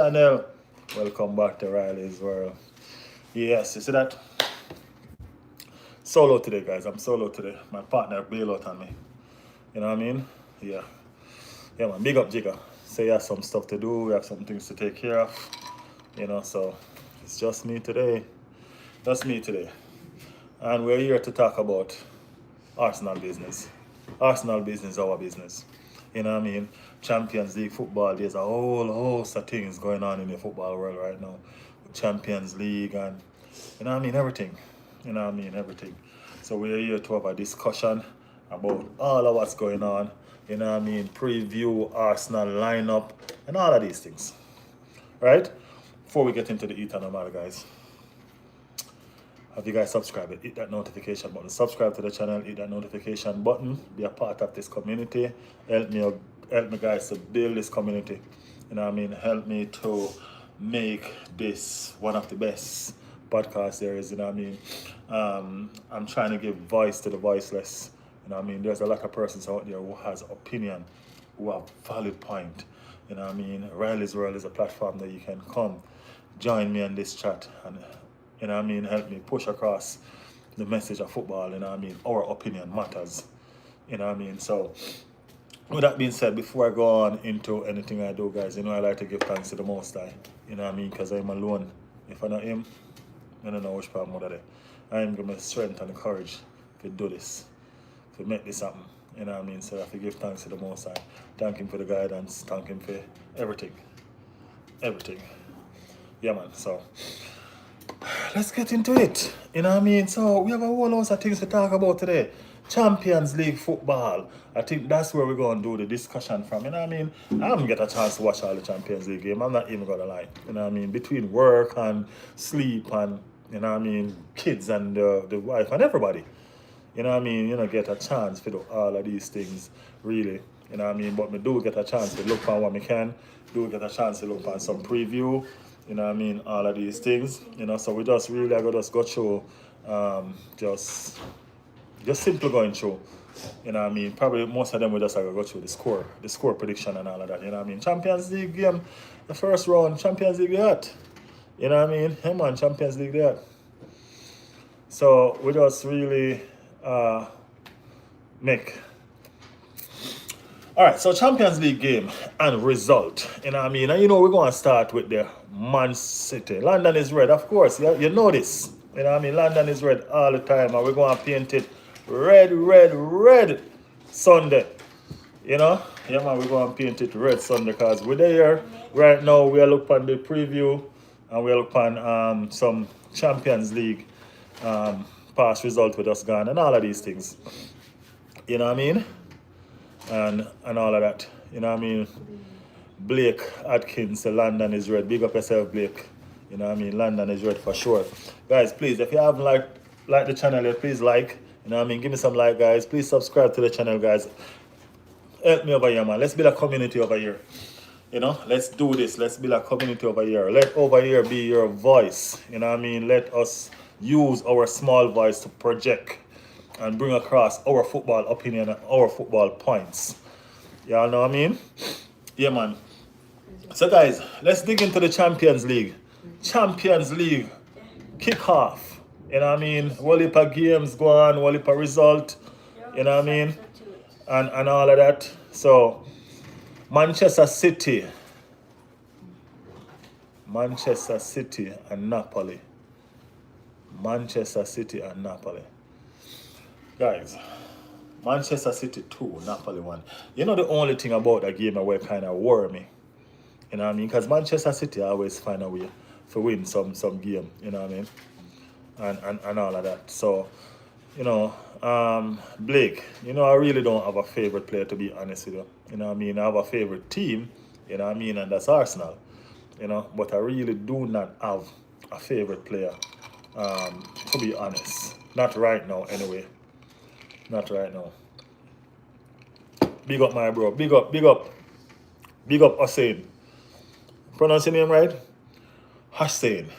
Channel. Welcome back to Riley's World. Yes, you see that? Solo today, guys. I'm solo today. My partner bailed out on me. You know what I mean? Yeah. Yeah, man. Big up, Jigger. Say you have some stuff to do. We have some things to take care of. So it's just me today. Just me today. And we're here to talk about Arsenal business. Arsenal business, our business. You know what I mean? Champions League football, there's a whole host of things going on in the football world right now. Champions League and, everything. Everything. So we're here to have a discussion about all of what's going on. Preview Arsenal lineup and all of these things. Right? Before we get into the eternal matter, guys, have you guys subscribed? Hit that notification button. Subscribe to the channel. Hit that notification button. Be a part of this community. Help me, guys, to build this community. Help me to make this one of the best podcast series. I'm trying to give voice to the voiceless. There's a lot of persons out there who has opinion, who have valid point. Riley's World is a platform that you can come join me on this chat and help me push across the message of football. Our opinion matters. So with that being said, before I go on into anything I do, guys, I like to give thanks to the Most High. Because I'm alone. If I'm not him, I don't know which part more there. I am giving me strength and the courage to do this, to make this happen. So I have to give thanks to the Most High. Thank him for the guidance, thank him for everything. Everything. Yeah, man. So let's get into it. So we have a whole host of things to talk about today. Champions League football. I think that's where we're going to do the discussion from. I haven't get a chance to watch all the Champions League game. I'm not even going to lie. Between work and sleep and, kids and the wife and everybody. Get a chance to do all of these things, really. But me do get a chance to look on what me can. Do get a chance to look on some preview. All of these things. So we just really I just go through just simply going through. Probably most of them will just go through the score prediction and all of that. Champions League game, the first round, Champions League that. Hey man, Champions League that. So we just really make. All right, so Champions League game and result. And we're going to start with the Man City. London is red, of course. You know this. London is red all the time, and we're going to paint it red, red, red Sunday. Yeah, man, we're going to paint it red Sunday because we're there right now. We are looking at the preview, and we are looking at some Champions League past result with us gone and all of these things. You know what I mean? And all of that. Blake Atkins, London is red. Big up yourself, Blake. London is red for sure. Guys, please, if you haven't liked the channel yet, please like. Give me some like, guys. Please subscribe to the channel, guys. Help me over here, man. Let's build a community over here. Let's do this. Let's build a community over here. Let over here be your voice. Let us use our small voice to project and bring across our football opinion and our football points. Y'all know what I mean? Yeah, man. So, guys, let's dig into the Champions League. Champions League kickoff. Whole heap of games go on, whole heap of result. And all of that. So, Manchester City and Napoli. Manchester City and Napoli. Guys, Manchester City 2, Napoli 1. The only thing about that game that kind of worry me. Because Manchester City always find a way to win some game. And all of that. So, Blake, I really don't have a favorite player, to be honest with you. I have a favorite team, and that's Arsenal. But I really do not have a favorite player, to be honest. Not right now, anyway. Not right now. Big up, my bro. Big up. Big up Hussein. Pronounce your name right? Hussein.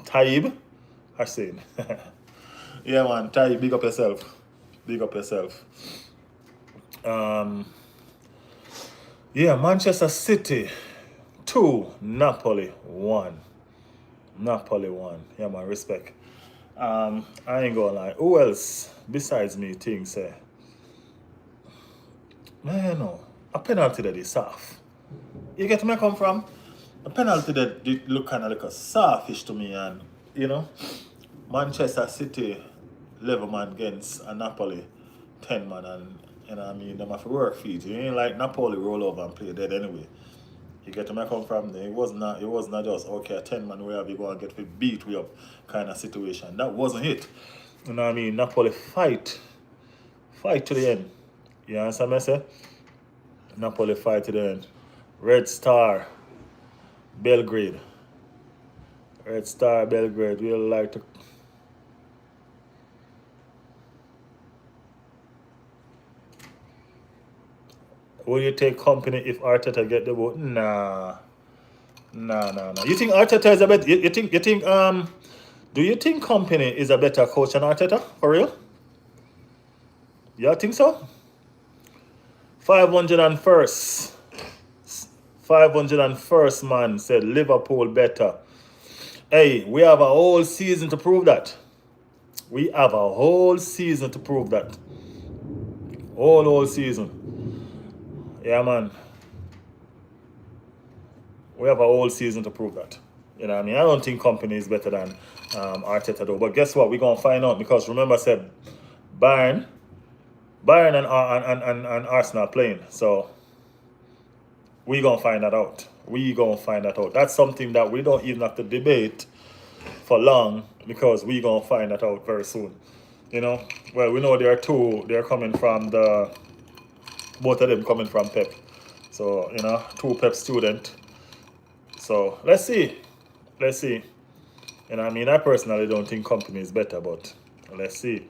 Taib? Hussein. Yeah, man. Taib, big up yourself. Big up yourself. Yeah, Manchester City 2, Napoli 1. Napoli 1. Yeah, man, respect. I ain't gonna lie. Who else besides me thinks, man, no, a penalty that is soft. You get where I come from? A penalty that did look kind of like a softish to me, and you know, Manchester City 11 man against a Napoli 10 man, and you know what I mean, them have to work feet. You ain't like Napoli roll over and play dead anyway. You get where I come from? It was not just okay, a 10 man where you go and get beat way up kind of situation. That wasn't it. You know what I mean? Napoli fight to the end. You understand what I say? Napoli fight to the end. Red Star Belgrade. Red Star Belgrade. We like to. Will you take company if Arteta get the vote? Nah. You think Arteta is a better? You think do you think company is a better coach than Arteta? For real? You think so? 501st. 501st man said Liverpool better. Hey, we have a whole season to prove that. We have a whole season to prove that. Whole season. Yeah, man. We have a whole season to prove that. You know what I mean? I don't think company is better than Arteta though. But guess what? We're going to find out because remember I said Bayern and Arsenal playing. So we're going to find that out. That's something that we don't even have to debate for long because we're going to find that out very soon. You know? Well, we know they're coming from both of them coming from Pep. So, you know, 2 Pep student. So, let's see. You know, I mean, I personally don't think company is better, but let's see.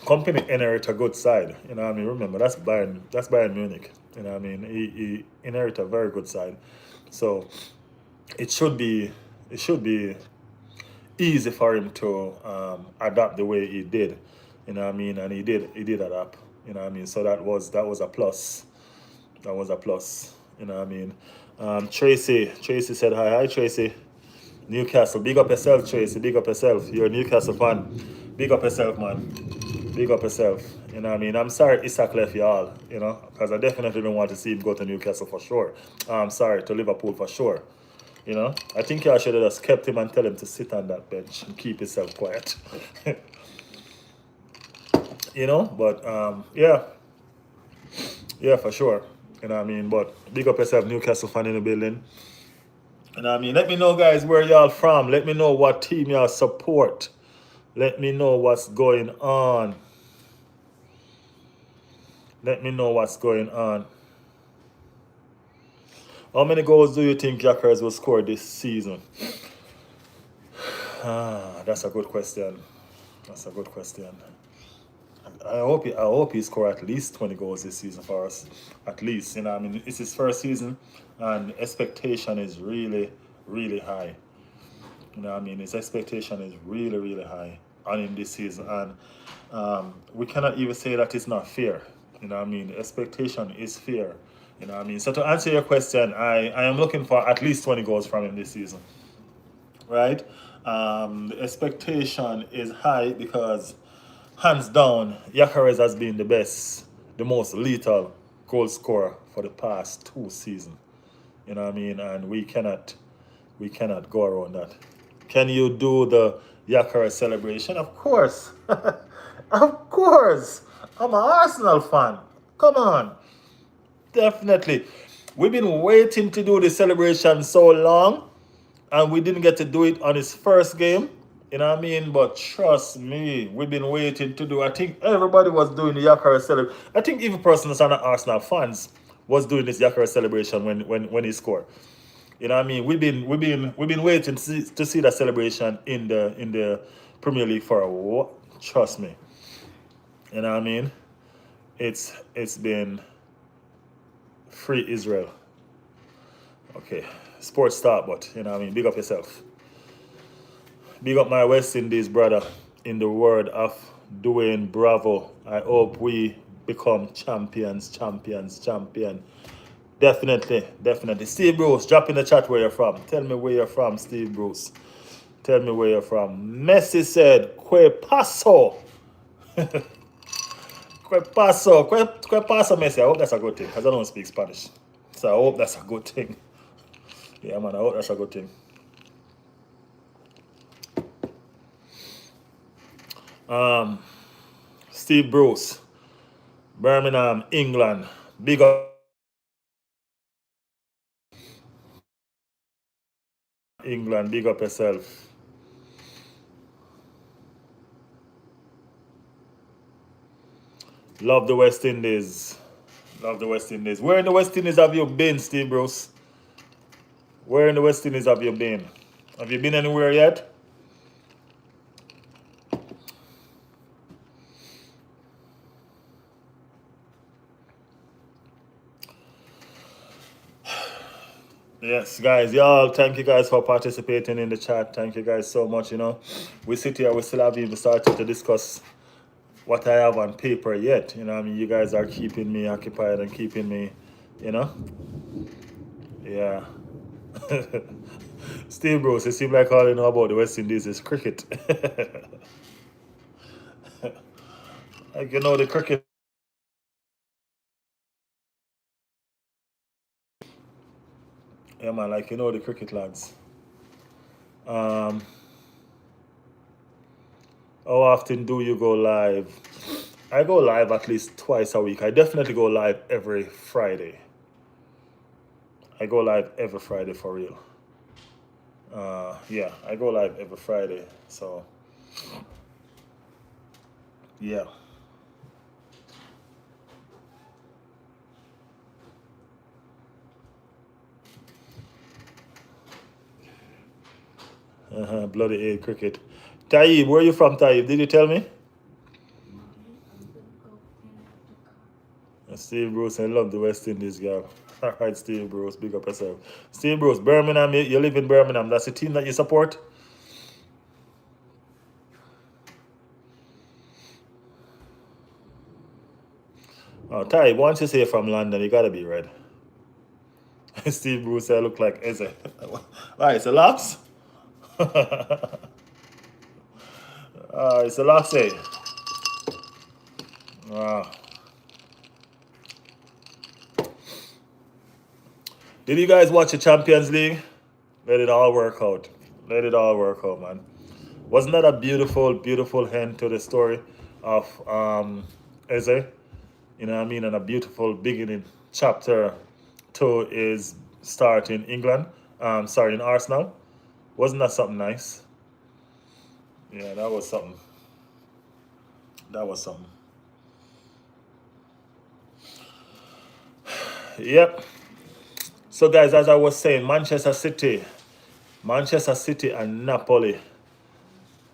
Company inherit a good side. You know what I mean? Remember, that's Bayern Munich. You know what I mean? He inherit a very good side. So, it should be easy for him to adapt the way he did. You know what I mean? And he did adapt. You know what I mean? So that was a plus. You know what I mean? Tracy said hi Tracy. Newcastle, big up yourself, Tracy. Big up yourself. You're a Newcastle fan. Big up yourself, man. Big up yourself. You know what I mean? I'm sorry Isak left y'all, you know, because I definitely don't want to see him go to Newcastle for sure. I'm sorry, to Liverpool for sure. You know, I think y'all should have just kept him and tell him to sit on that bench and keep himself quiet. You know, but yeah, for sure. You know what I mean? But big up yourself, Newcastle fan in the building. You know what I mean? Let me know, guys, where y'all from. Let me know what team y'all support. Let me know what's going on. How many goals do you think Jackers will score this season? That's a good question. I hope he score at least 20 goals this season for us. At least, you know, I mean, it's his first season, and expectation is really, really high. You know, I mean, his expectation is really, really high on him this season, and we cannot even say that it's not fair. You know, I mean, the expectation is fair. You know, I mean, so to answer your question, I am looking for at least 20 goals from him this season. Right? The expectation is high because hands down, Gyökeres has been the most lethal goal scorer for the past 2 seasons. You know what I mean? And we cannot go around that. Can you do the Gyökeres celebration? Of course. Of course. I'm an Arsenal fan. Come on. Definitely. We've been waiting to do the celebration so long, and we didn't get to do it on his first game. You know what I mean? But trust me, we've been waiting to do. I think everybody was doing the Gyökeres celebration. I think even persons that are not Arsenal fans was doing this Gyökeres celebration when he scored. You know what I mean? We've been waiting to see that celebration in the Premier League for a while. Trust me. You know what I mean? It's been free Israel. Okay, sports start, but you know what I mean? Big up yourself. Big up my West Indies brother. In the word of Dwayne Bravo, I hope we become champions. Definitely, definitely. Steve Bruce, drop in the chat where you're from. Tell me where you're from, Steve Bruce. Tell me where you're from. Messi said, Que paso? Que paso? Que paso, Messi? I hope that's a good thing because I don't speak Spanish. So I hope that's a good thing. Yeah, man, I hope that's a good thing. Steve Bruce, Birmingham, England. Big up England, big up yourself. Love the West Indies. Love the West Indies. Where in the West Indies have you been, Steve Bruce? Where in the West Indies have you been? Have you been anywhere yet? Yes, guys, y'all, thank you guys for participating in the chat. Thank you guys so much. We sit here, we still haven't even started to discuss what I have on paper yet. I mean, you guys are keeping me occupied and keeping me, you know, yeah. Steve Bruce, it seems like all you know about the West Indies is cricket. Like, the cricket. Yeah, man, like, the cricket lads. How often do you go live? I go live at least twice a week. I definitely go live every Friday. I go live every Friday for real. Yeah, I go live every Friday. So, yeah. Bloody A cricket. Taib, where are you from, Taib? Did you tell me? Steve Bruce, I love the West Indies, girl. All right, Steve Bruce, big up yourself. Steve Bruce, Birmingham, you live in Birmingham. That's the team that you support? Oh, Taib, once you say from London, you gotta be red. Steve Bruce, I look like Eze. Why, it's a loss? It's a loss, eh? Wow. Did you guys watch the Champions League? Let it all work out. Let it all work out, man. Wasn't that a beautiful, beautiful end to the story of Eze? You know what I mean? And a beautiful beginning. Chapter 2 is start in England. Sorry, in Arsenal. Wasn't that something nice? Yeah, that was something. That was something. Yep. So, guys, as I was saying, Manchester City and Napoli.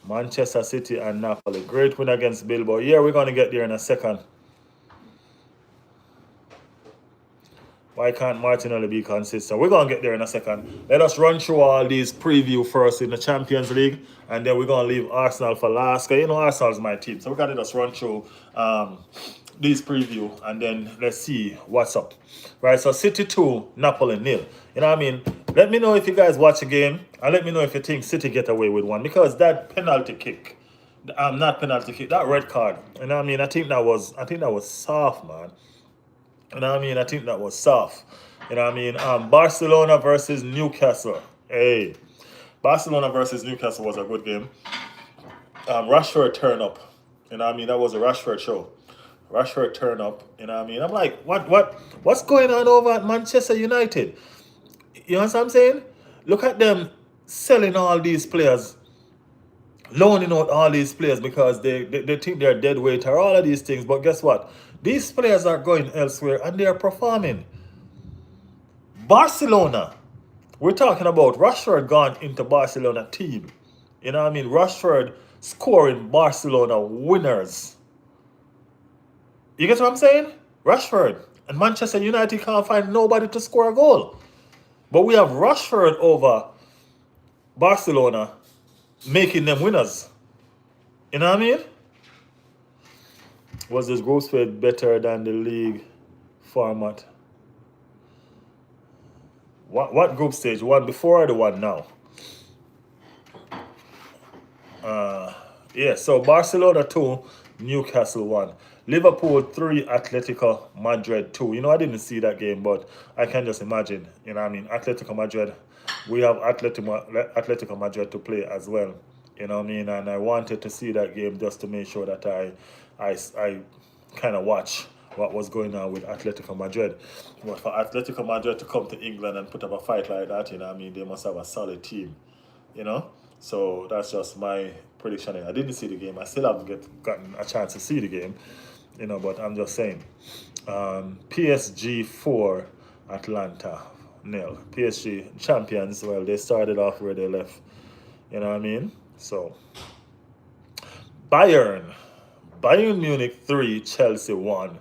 Manchester City and Napoli. Great win against Bilbao. Yeah, we're going to get there in a second. Why can't Martinelli be consistent? We're going to get there in a second. Let us run through all these preview first in the Champions League, and then we're going to leave Arsenal for last. Because Arsenal's my team. So we're going to just run through these preview, and then let's see what's up. Right, so City 2, Napoli 0. You know what I mean? Let me know if you guys watch the game, and let me know if you think City get away with one. Because that penalty kick, not penalty kick, that red card, you know what I mean? I think that was soft, man. You know what I mean? I think that was soft. You know what I mean? Barcelona versus Newcastle. Hey, Barcelona versus Newcastle was a good game. Rashford turn up. You know what I mean? That was a Rashford show. Rashford turn up. You know what I mean? I'm like, what's going on over at Manchester United? You know what I'm saying? Look at them selling all these players, loaning out all these players because they think they're dead weight or all of these things. But guess what? These players are going elsewhere and they are performing. Barcelona. We're talking about Rashford gone into Barcelona team. You know what I mean? Rashford scoring Barcelona winners. You get what I'm saying? Rashford. And Manchester United can't find nobody to score a goal. But we have Rashford over Barcelona making them winners. You know what I mean? Was this group stage better than the league format? What group stage? One before or the one now? Yeah, so Barcelona 2, Newcastle 1. Liverpool 3, Atletico Madrid 2. You know, I didn't see that game, but I can just imagine. You know what I mean? Atletico Madrid, we have Atletico Madrid to play as well. You know what I mean? And I wanted to see that game just to make sure that I kind of watch what was going on with Atletico Madrid. But for Atletico Madrid to come to England and put up a fight like that, you know what I mean? They must have a solid team, you know? So that's just my prediction. I didn't see the game. I still haven't gotten a chance to see the game, you know, but I'm just saying. PSG 4, Atlanta nil. PSG champions, well, they started off where they left, you know what I mean? So, Bayern. Bayern Munich 3, Chelsea 1.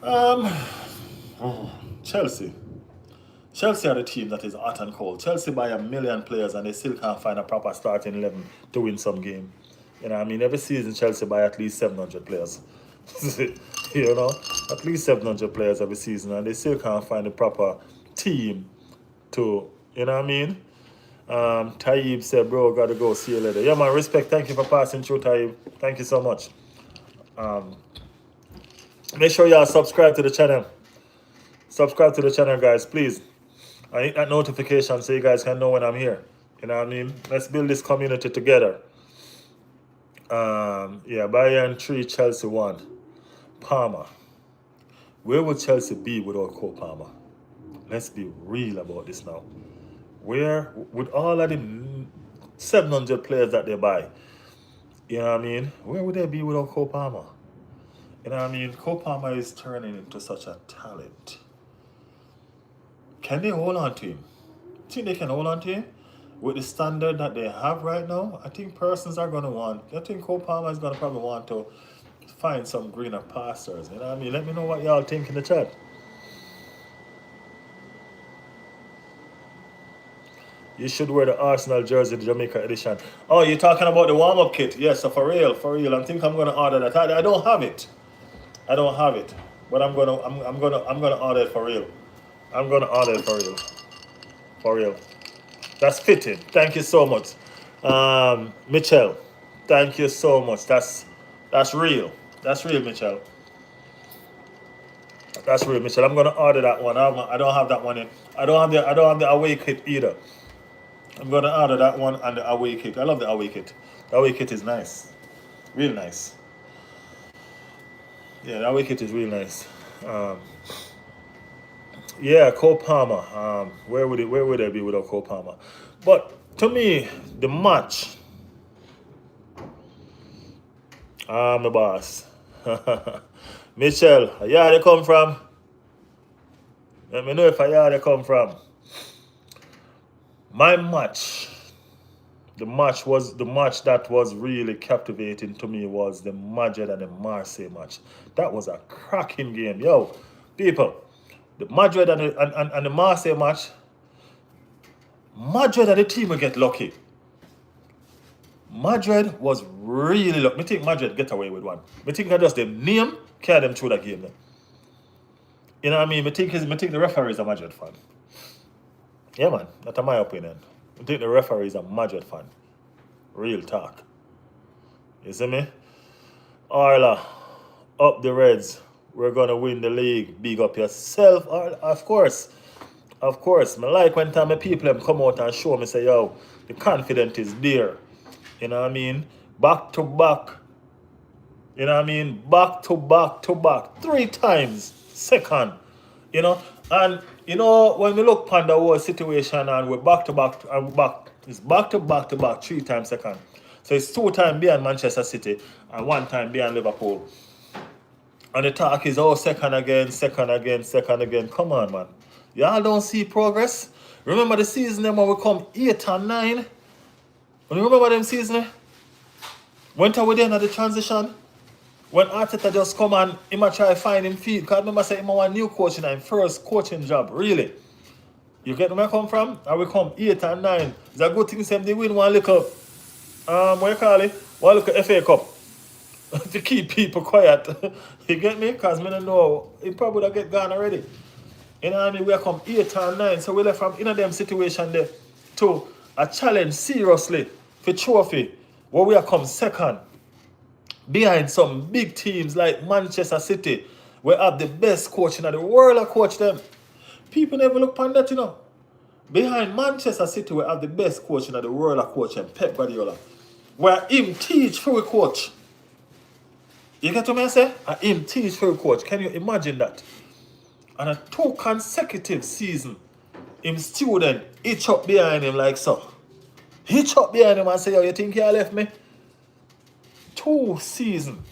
Um, Chelsea. Chelsea are the team that is hot and cold. Chelsea buy a million players and they still can't find a proper starting 11 to win some game. You know what I mean? Every season Chelsea buy at least 700 players. You know? At least 700 players every season and they still can't find a proper team to, you know what I mean? Taib said, bro, gotta go. See you later. Yeah, man, respect. Thank you for passing through, Taib. Thank you so much. Make sure y'all subscribe to the channel. Subscribe to the channel, guys, please. I hit that notification so you guys can know when I'm here. You know what I mean? Let's build this community together. Yeah, Bayern 3, Chelsea 1. Palmer. Where would Chelsea be without Cole Palmer? Let's be real about this now. Where, with all of the 700 players that they buy, you know what I mean? Where would they be without Cole Palmer? You know what I mean? Cole Palmer is turning into such a talent. Can they hold on to him? Think they can hold on to him? With the standard that they have right now, I think persons are going to want, I think Cole Palmer is going to probably want to find some greener pastures. You know what I mean? Let me know what y'all think in the chat. You should wear the Arsenal jersey, the Jamaica edition. Oh, you're talking about the warm-up kit? Yes, so for real. I think I'm gonna order that. I don't have it. I don't have it, but I'm gonna order it for real. I'm gonna order it for real. For real. That's fitting. Thank you so much, Michelle. Thank you so much. That's real. That's real, Michelle. That's real, Michelle. I'm gonna order that one. I don't have that one in. I don't have the away kit either. I'm gonna order that one and the away kit. I love the away kit. The away kit is nice, real nice. Yeah, the away kit is real nice. Yeah, Cole Palmer. Where would they be without Cole Palmer? But to me, the match. My boss. Michelle, yeah, they come from. Let me know if they come from. My match. The match that was really captivating to me was the Madrid and the Marseille match. That was a cracking game. Yo, people, the Madrid and the Marseille match, Madrid and the team will get lucky. Madrid was really lucky. I think Madrid get away with one. I think just the name carry them through that game. Then. You know what I mean? I think the referee is a Madrid fan. Yeah, man. That's my opinion. I think the referee is a Madrid fan. Real talk. You see me? Arla, up the Reds. We're going to win the league. Big up yourself. Arla, of course. Of course. I like when time my people come out and show me, say, yo, the confidence is there. You know what I mean? Back to back. You know what I mean? Back to back to back. 3 times. Second. You know? And, you know, when we look upon the whole situation and we're back to back and back, it's back to back 3 times second. So it's 2 times behind Manchester City and 1 time behind Liverpool. And the talk is, oh, second again. Come on, man. Y'all don't see progress? Remember the season when we come 8 and 9? When you remember them season? Went away then at the transition. When Arteta just come and he might try to find him feet. Because I remember saying, he want new coaching and first coaching job. Really? You get where I come from? And we come 8 and 9. It's a good thing they win one little, what you call it? One little FA Cup. To keep people quiet. You get me? Because I don't know. He probably would have get gone already. You know what I mean? We are come 8 and 9, so we left from in them situation there to a challenge seriously for trophy where we are come second behind some big teams like Manchester City. We have the best coach in the world. I coach them. People never look upon that, you know. Behind Manchester City, we have the best coach in the world. I coach him, Pep Guardiola. Where him teach for a coach. You get what I say? And him teach for a coach. Can you imagine that? And a 2 consecutive season, him student hitch up behind him like so. Hitch up behind him and say, yo, you think you left me? 2 seasons.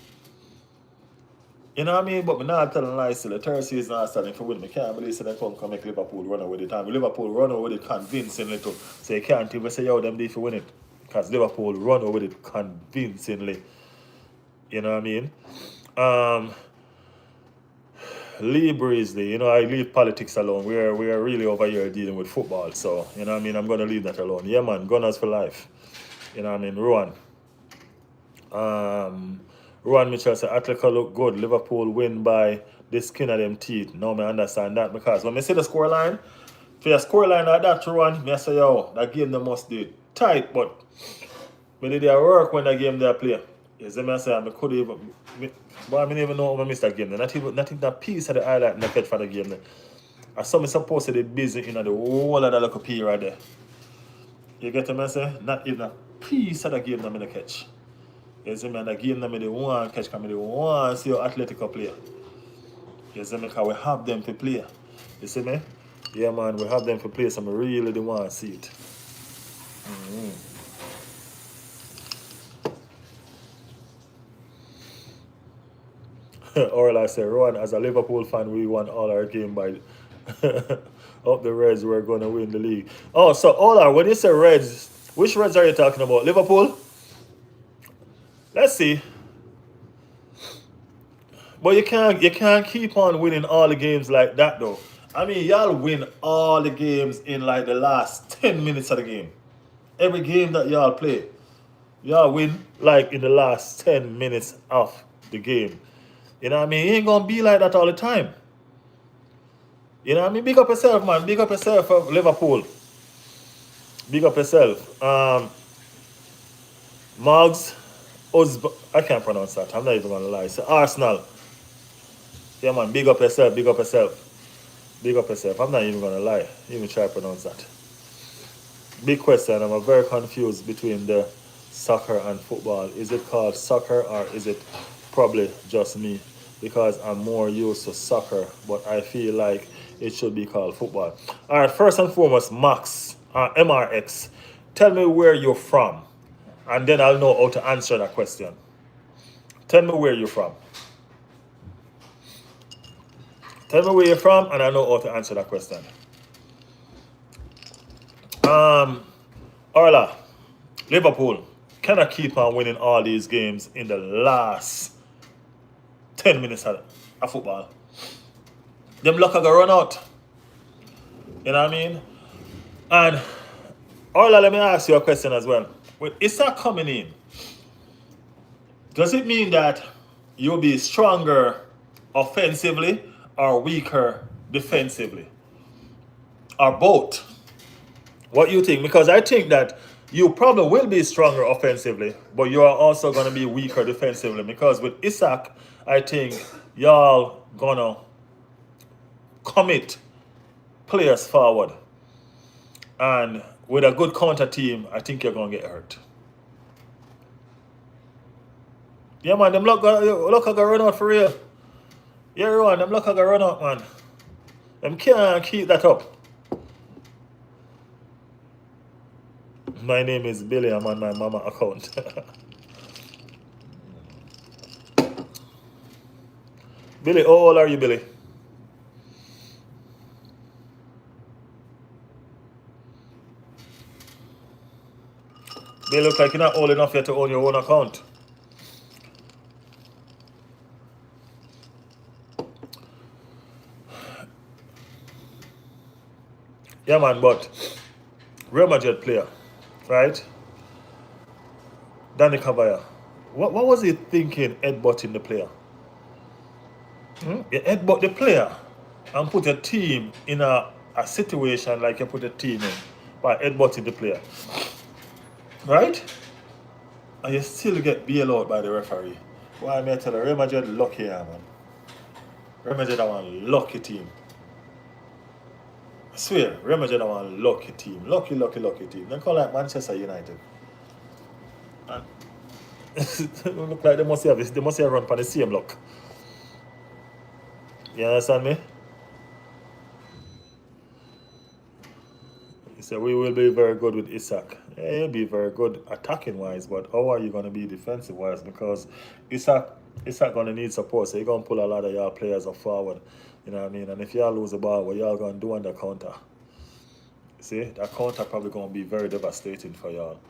You know what I mean? But I'm not telling lies still. The third season I started for win. I can't believe they come make Liverpool run away with it. And Liverpool run away with it convincingly too. So you can't even say, yo, them did for win it. Because Liverpool run away with it convincingly. You know what I mean? Lee Breesley, you know, I leave politics alone. We are really over here dealing with football. So, you know what I mean? I'm going to leave that alone. Yeah, man. Gunners for life. You know what I mean? Rowan Mitchell said, Atletico look good. Liverpool win by the skin of them teeth. Now I understand that because when I see the scoreline, for a scoreline like that, Rowan, I say, yo, that game they must do tight, but when they work when that game they play. You see me, I say, I could even, but I didn't even know I missed that game. Not even that piece of the highlight in the catch for the game. I saw me supposed to be busy in the whole of the little period there. You get what I say? Not even a piece of the game that I catch. You see me, and the game that I want catch, because I want to see your Atletico play. You see me, because we have them to play. You see me? Yeah, man, we have them to play, so I really do want to see it. Or like I say, Rowan, as a Liverpool fan, we won all our game by up the Reds, we're going to win the league. Oh, so Ola, when you say Reds, which Reds are you talking about? Liverpool? Let's see. But you can't keep on winning all the games like that though. I mean, y'all win all the games in like the last 10 minutes of the game. Every game that y'all play, y'all win like in the last 10 minutes of the game. You know what I mean? It ain't gonna be like that all the time. You know what I mean? Big up yourself, man. Big up yourself, Liverpool. Big up yourself. Mugs, I can't pronounce that. I'm not even gonna lie. So Arsenal. Yeah, man. Big up yourself. Big up yourself. Big up yourself. I'm not even gonna lie. Even try to pronounce that. Big question. I'm very confused between the soccer and football. Is it called soccer or is it probably just me? Because I'm more used to soccer, but I feel like it should be called football. All right, first and foremost, Max, MRX, tell me where you're from, and then I'll know how to answer that question. Tell me where you're from. Tell me where you're from, and I know how to answer that question. Orla, Liverpool cannot keep on winning all these games in the last 10 minutes of football. Them luck are gonna run out. You know what I mean? And Orla, let me ask you a question as well. With Issa coming in, does it mean that you'll be stronger offensively or weaker defensively? Or both? What do you think? Because I think that you probably will be stronger offensively, but you are also going to be weaker defensively. Because with Isak, I think y'all gonna commit players forward. And with a good counter team, I think you're going to get hurt. Yeah, man, them luck are going to run out for real. Yeah, Ron, them luck are going to run out, man. Them can't keep that up. My name is Billy. I'm on my mama account. Billy, how old are you, Billy? Billy, look like you're not old enough yet to own your own account. Yeah, man, but Real Madrid player, right? Danny Cabaya. What was he thinking headbutting the player? He headbutt the player. and put a team in a situation like you put a team in by headbutting the player, right? And you still get bailed out by the referee. Why, may I tell you, Real Madrid lucky here, man. Real Madrid are one lucky team. I swear, Real Madrid are one lucky team. Lucky, lucky, lucky team. They call like Manchester United. And look like they must have run for the same luck. You understand me? He said, we will be very good with Isak. Yeah, he'll be very good attacking wise, but how are you going to be defensive wise? Because Isak going to need support, so you're going to pull a lot of your players up forward. You know what I mean? And if y'all lose the ball, what y'all going to do on the counter? See, that counter probably going to be very devastating for y'all.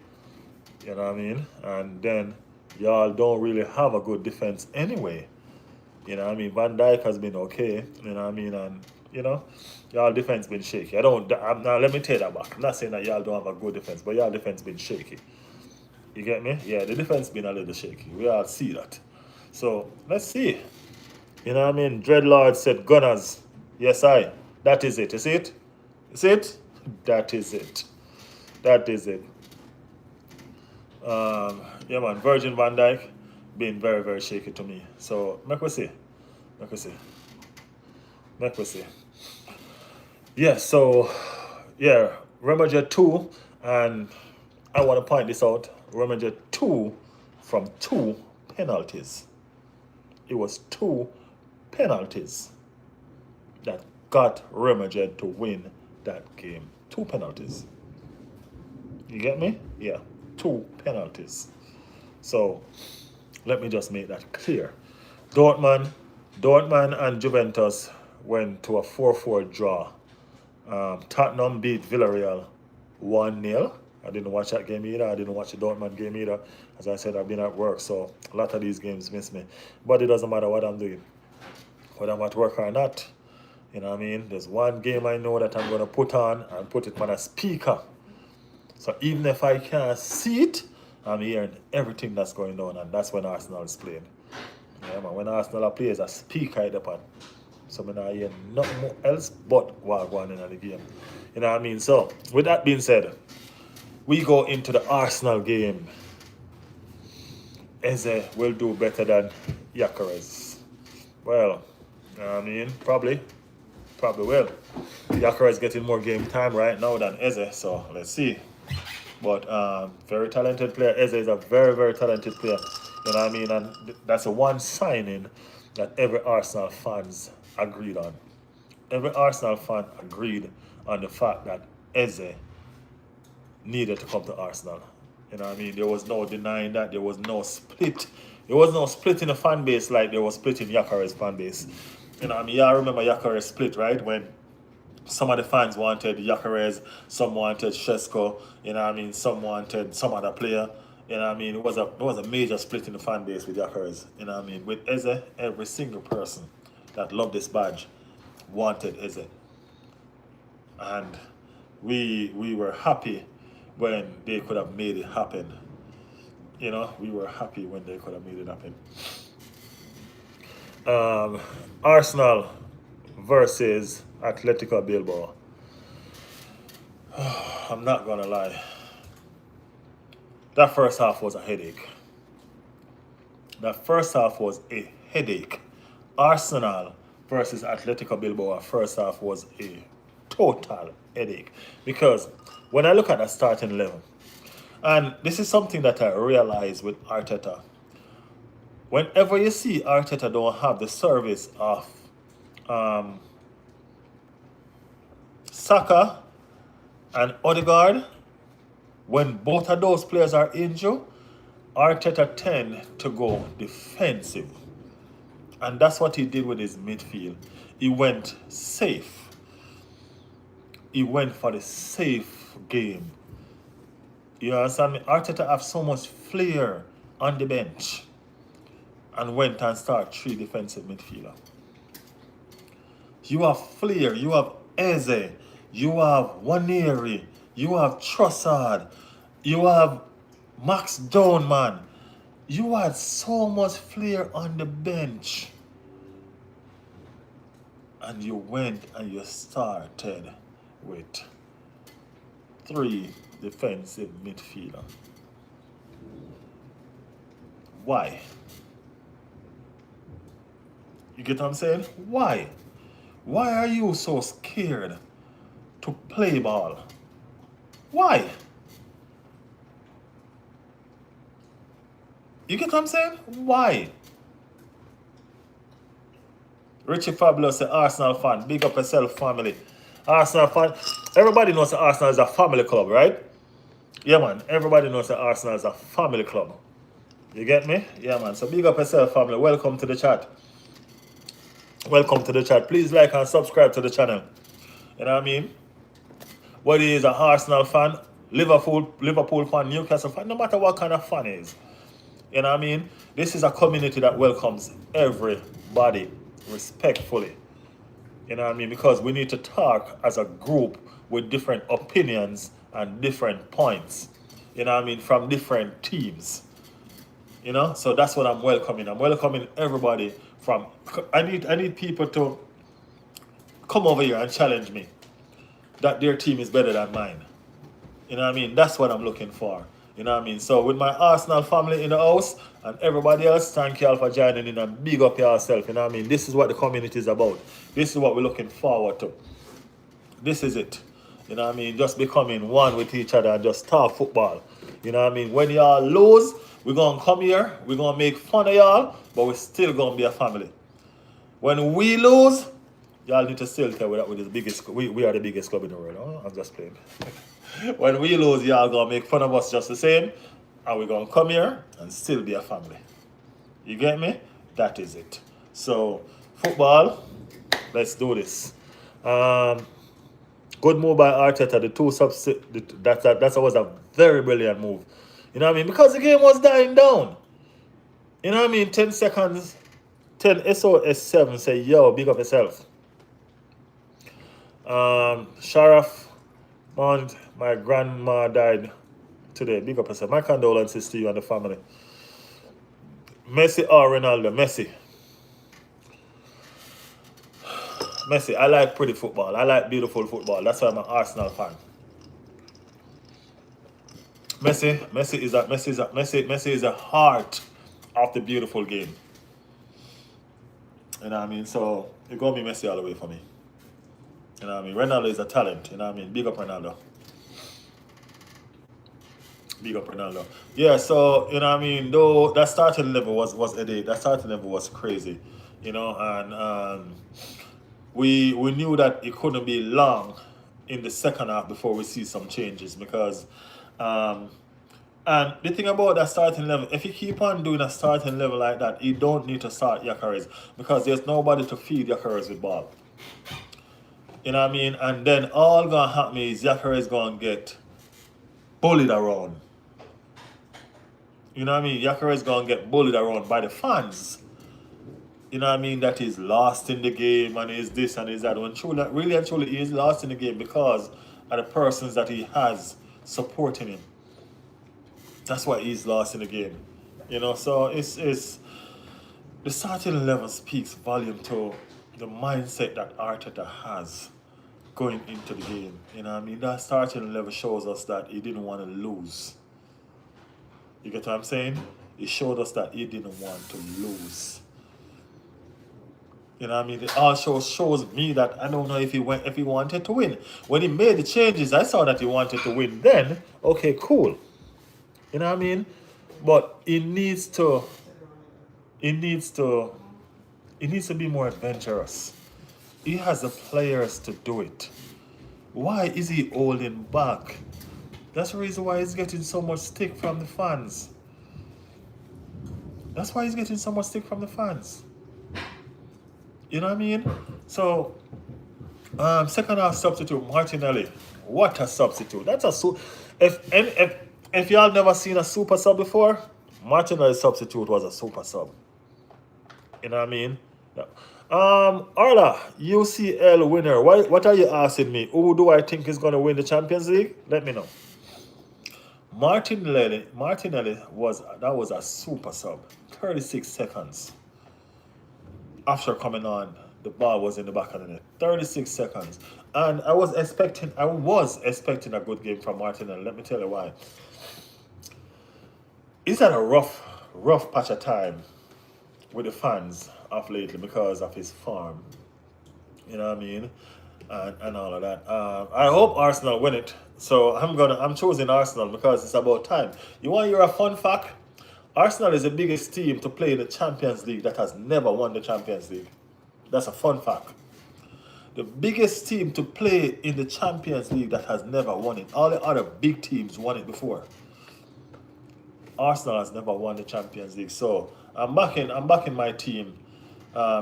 You know what I mean? And then y'all don't really have a good defense anyway. You know what I mean? Van Dijk has been okay. You know what I mean? And, you know, y'all defense been shaky. Now let me take that back. I'm not saying that y'all don't have a good defense, but y'all defense been shaky. You get me? Yeah, the defense been a little shaky. We all see that. So, let's see. You know what I mean? Dreadlord said, Gunners. Yes, I. That is it. You see it? You see it? That is it. That is it. Yeah, man. Virgin Van Dijk been very, very shaky to me. So, make we see. Make we see. Make we see. Yeah, so, yeah, Remager 2, and I want to point this out. Remager 2 from 2 penalties. It was 2 penalties that got Remager to win that game. 2 penalties. You get me? Yeah, 2 penalties. So, let me just make that clear. Dortmund and Juventus went to a 4-4 draw. Tottenham beat Villarreal 1-0. I didn't watch that game either. I didn't watch the Dortmund game either. As I said, I've been at work, so a lot of these games miss me. But it doesn't matter what I'm doing, whether I'm at work or not. You know what I mean? There's one game I know that I'm going to put on and put it on a speaker. So even if I can't see it, I'm hearing everything that's going on, and that's when Arsenal is playing. Yeah, man. When Arsenal plays, a speaker at the pan. So I don't hear nothing else but what going on in the game. You know what I mean? So, with that being said, we go into the Arsenal game. Eze will do better than Gyökeres. Well, you know what I mean? Probably will. Gyökeres getting more game time right now than Eze, so let's see. But very talented player. Eze is a very, very talented player. You know what I mean? And that's a one signing that every Arsenal fans agreed on. Every Arsenal fan agreed on the fact that Eze needed to come to Arsenal. You know what I mean? There was no denying that. There was no split. There was no split in the fan base like there was split in Gyökeres' fan base. You know what I mean? Yeah, I remember Gyökeres split, right? When some of the fans wanted Gyökeres, some wanted Šeško, you know what I mean? Some wanted some other player. You know what I mean? It was a major split in the fan base with Gyökeres. You know what I mean? With Eze, every single person that loved this badge wanted Eze. And we were happy when they could have made it happen. You know, we were happy when they could have made it happen. Arsenal versus Atletico Bilbao. I'm not gonna lie. That first half was a headache. That first half was a headache. Arsenal versus Atletico Bilbao, first half was a total headache. Because when I look at the starting 11, and this is something that I realize with Arteta, whenever you see Arteta don't have the service of Saka and Odegaard, when both of those players are injured, Arteta tend to go defensive. And that's what he did with his midfield. He went safe. He went for the safe game. You understand me? Arteta have so much flair on the bench and went and started 3 defensive midfielder. You have flair, you have Eze, you have Waneri, you have Trossard, you have Max Downman. You had so much flair on the bench. and you went and you started with 3 defensive midfielder. Why? You get what I'm saying? Why? Why are you so scared to play ball? Why? You get what I'm saying? Why? Richie Fabulous, the Arsenal fan. Big up yourself, family. Arsenal fan. Everybody knows that Arsenal is a family club, right? Yeah, man. Everybody knows that Arsenal is a family club. You get me? Yeah, man. So big up yourself, family. Welcome to the chat. Welcome to the chat. Please like and subscribe to the channel. You know what I mean? Whether he is an Arsenal fan, Liverpool fan, Newcastle fan, no matter what kind of fan is. You know what I mean? This is a community that welcomes everybody respectfully. You know what I mean? Because we need to talk as a group with different opinions and different points. You know what I mean? From different teams. You know? So that's what I'm welcoming. I'm welcoming everybody from... I need people to come over here and challenge me that their team is better than mine. You know what I mean? That's what I'm looking for. You know what I mean? So with my Arsenal family in the house and everybody else, thank you all for joining in and big up yourself. You know what I mean? This is what the community is about. This is what we're looking forward to. This is it. You know what I mean? Just becoming one with each other and just talk football. You know what I mean? When y'all lose, we're going to come here. We're going to make fun of y'all, but we're still going to be a family. When we lose, y'all need to still tell me that we're the biggest, we are the biggest club in the world. Oh, I'm just playing. When we lose, y'all gonna make fun of us just the same, and we're gonna come here and still be a family. You get me? That is it. So, football, let's do this. Good move by Arteta. The two that was a very brilliant move. You know what I mean? Because the game was dying down. You know what I mean? 10 seconds, 10 SOS7 say, yo, big up yourself. Sharaf Mount, my grandma died today. Big up yourself. My condolences to you and the family. Messi or Ronaldo? Messi. Messi. I like pretty football. I like beautiful football. That's why I'm an Arsenal fan. Messi is a heart of the beautiful game. You know what I mean? So it's gonna be Messi all the way for me. You know what I mean? Ronaldo is a talent. You know what I mean? Big up Ronaldo. Big up Ronaldo. Yeah, so, you know what I mean? Though that starting level was a day. That starting level was crazy. You know, and we knew that it couldn't be long in the second half before we see some changes because and the thing about that starting level, if you keep on doing a starting level like that, you don't need to start Gyökeres because there's nobody to feed Gyökeres with ball. You know what I mean? And then all gonna happen is Gyökeres gonna get bullied around. You know what I mean? Gyökeres gonna get bullied around by the fans. You know what I mean? That he's lost in the game and is this and is that. When truly, really and truly, he is lost in the game because of the persons that he has supporting him. That's why he's lost in the game. You know, so it's the starting 11 speaks volume to the mindset that Arteta has going into the game. You know what I mean? That starting 11 shows us that he didn't want to lose. You get what I'm saying? It showed us that he didn't want to lose. You know what I mean? It also shows me that I don't know if he wanted to win. When he made the changes, I saw that he wanted to win. Then, okay, cool. You know what I mean? But he needs to be more adventurous. He has the players to do it. Why is he holding back? That's the reason why he's getting so much stick from the fans. That's why he's getting so much stick from the fans. You know what I mean? So, second half substitute, Martinelli. What a substitute. That's a if y'all never seen a super sub before, Martinelli's substitute was a super sub. You know what I mean? Yeah. Arla, UCL winner. What are you asking me? Who do I think is going to win the Champions League? Let me know. Martinelli was a super sub. 36 seconds after coming on the ball was in the back of the net. 36 seconds. And I was expecting a good game from Martinelli. Let me tell you why. He's had a rough patch of time with the fans of lately because of his form. You know what I mean? And all of that. I hope Arsenal win it. So I'm choosing Arsenal because it's about time. You want to hear a fun fact? Arsenal is the biggest team to play in the Champions League that has never won the Champions League. That's a fun fact. The biggest team to play in the Champions League that has never won it. All the other big teams won it before. Arsenal has never won the Champions League. So I'm backing my team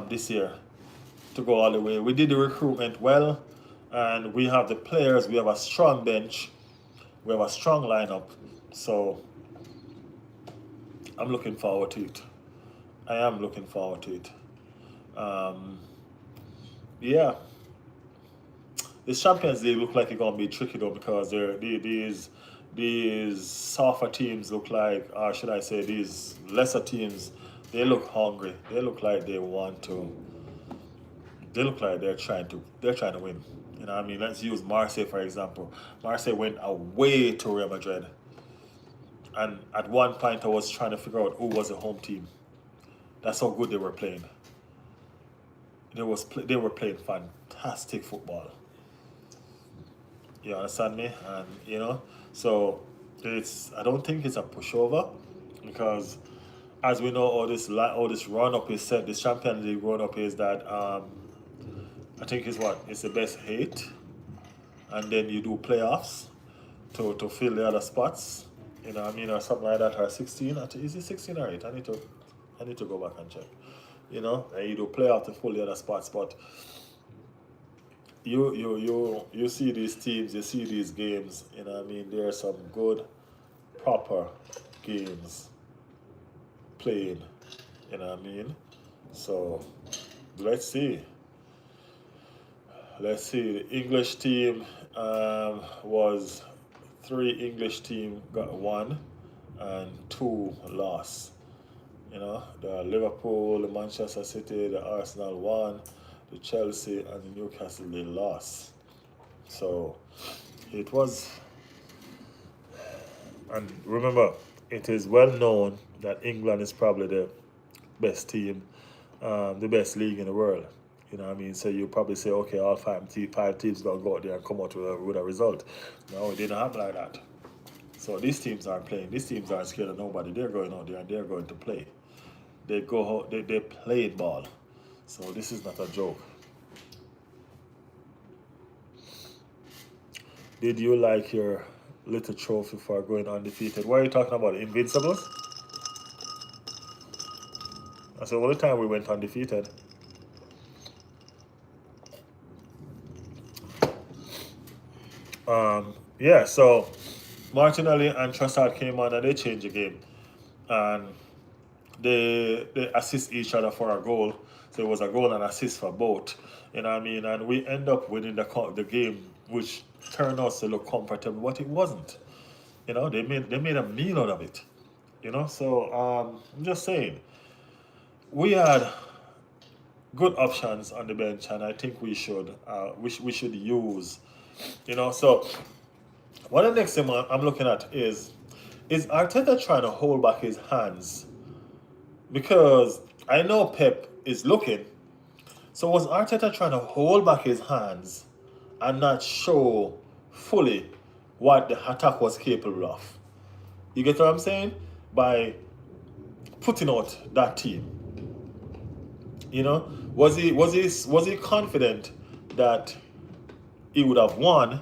this year to go all the way. We did the recruitment well, and we have the players. We have a strong bench. We have a strong lineup. So I'm looking forward to it. I am looking forward to it. Um, yeah, this Champions League look like it's gonna be tricky though because these softer teams look like, or should I say, these lesser teams. They look hungry. They look like they want to. They look like they're trying to win. You know what I mean? Let's use Marseille for example. Marseille went away to Real Madrid, and at one point I was trying to figure out who was the home team. That's how good they were playing. They were playing fantastic football. You understand me? And so it's I don't think it's a pushover because as we know, all this run up is set. This Champions League run up is that I think it's what it's the best eight, and then you do playoffs to fill the other spots. You know what I mean, or something like that, or 16. Is it 16 or 8? I need to go back and check. And you do playoff to fill the other spots, but you see these teams, you see these games. You know what I mean, there are some good, proper games playing. You know what I mean, so let's see. Let's see. The English team was three English team got one and two lost. The Liverpool, the Manchester City, the Arsenal won, the Chelsea and the Newcastle they lost. So it was, and remember, it is well known that England is probably the best team, the best league in the world. You know what I mean? So you probably say, okay, all five teams gonna go out there and come out with a result. No, it didn't happen like that. So these teams aren't playing. These teams aren't scared of nobody. They're going out there and they're going to play. They go out, they play ball. So this is not a joke. Did you like your little trophy for going undefeated? What are you talking about? Invincibles? I said, all the time we went undefeated. Yeah, so Martinelli and Trossard came on and they changed the game. And they assist each other for a goal. So it was a goal and assist for both. You know what I mean? And we end up winning the game, which turned us to look comfortable, but it wasn't. They made a meal out of it. So I'm just saying, we had good options on the bench, and I think we should use. So one of the next thing I'm looking at is Arteta trying to hold back his hands because I know Pep is looking. So was Arteta trying to hold back his hands and not show fully what the attack was capable of? You get what I'm saying? By putting out that team. Was he confident that he would have won,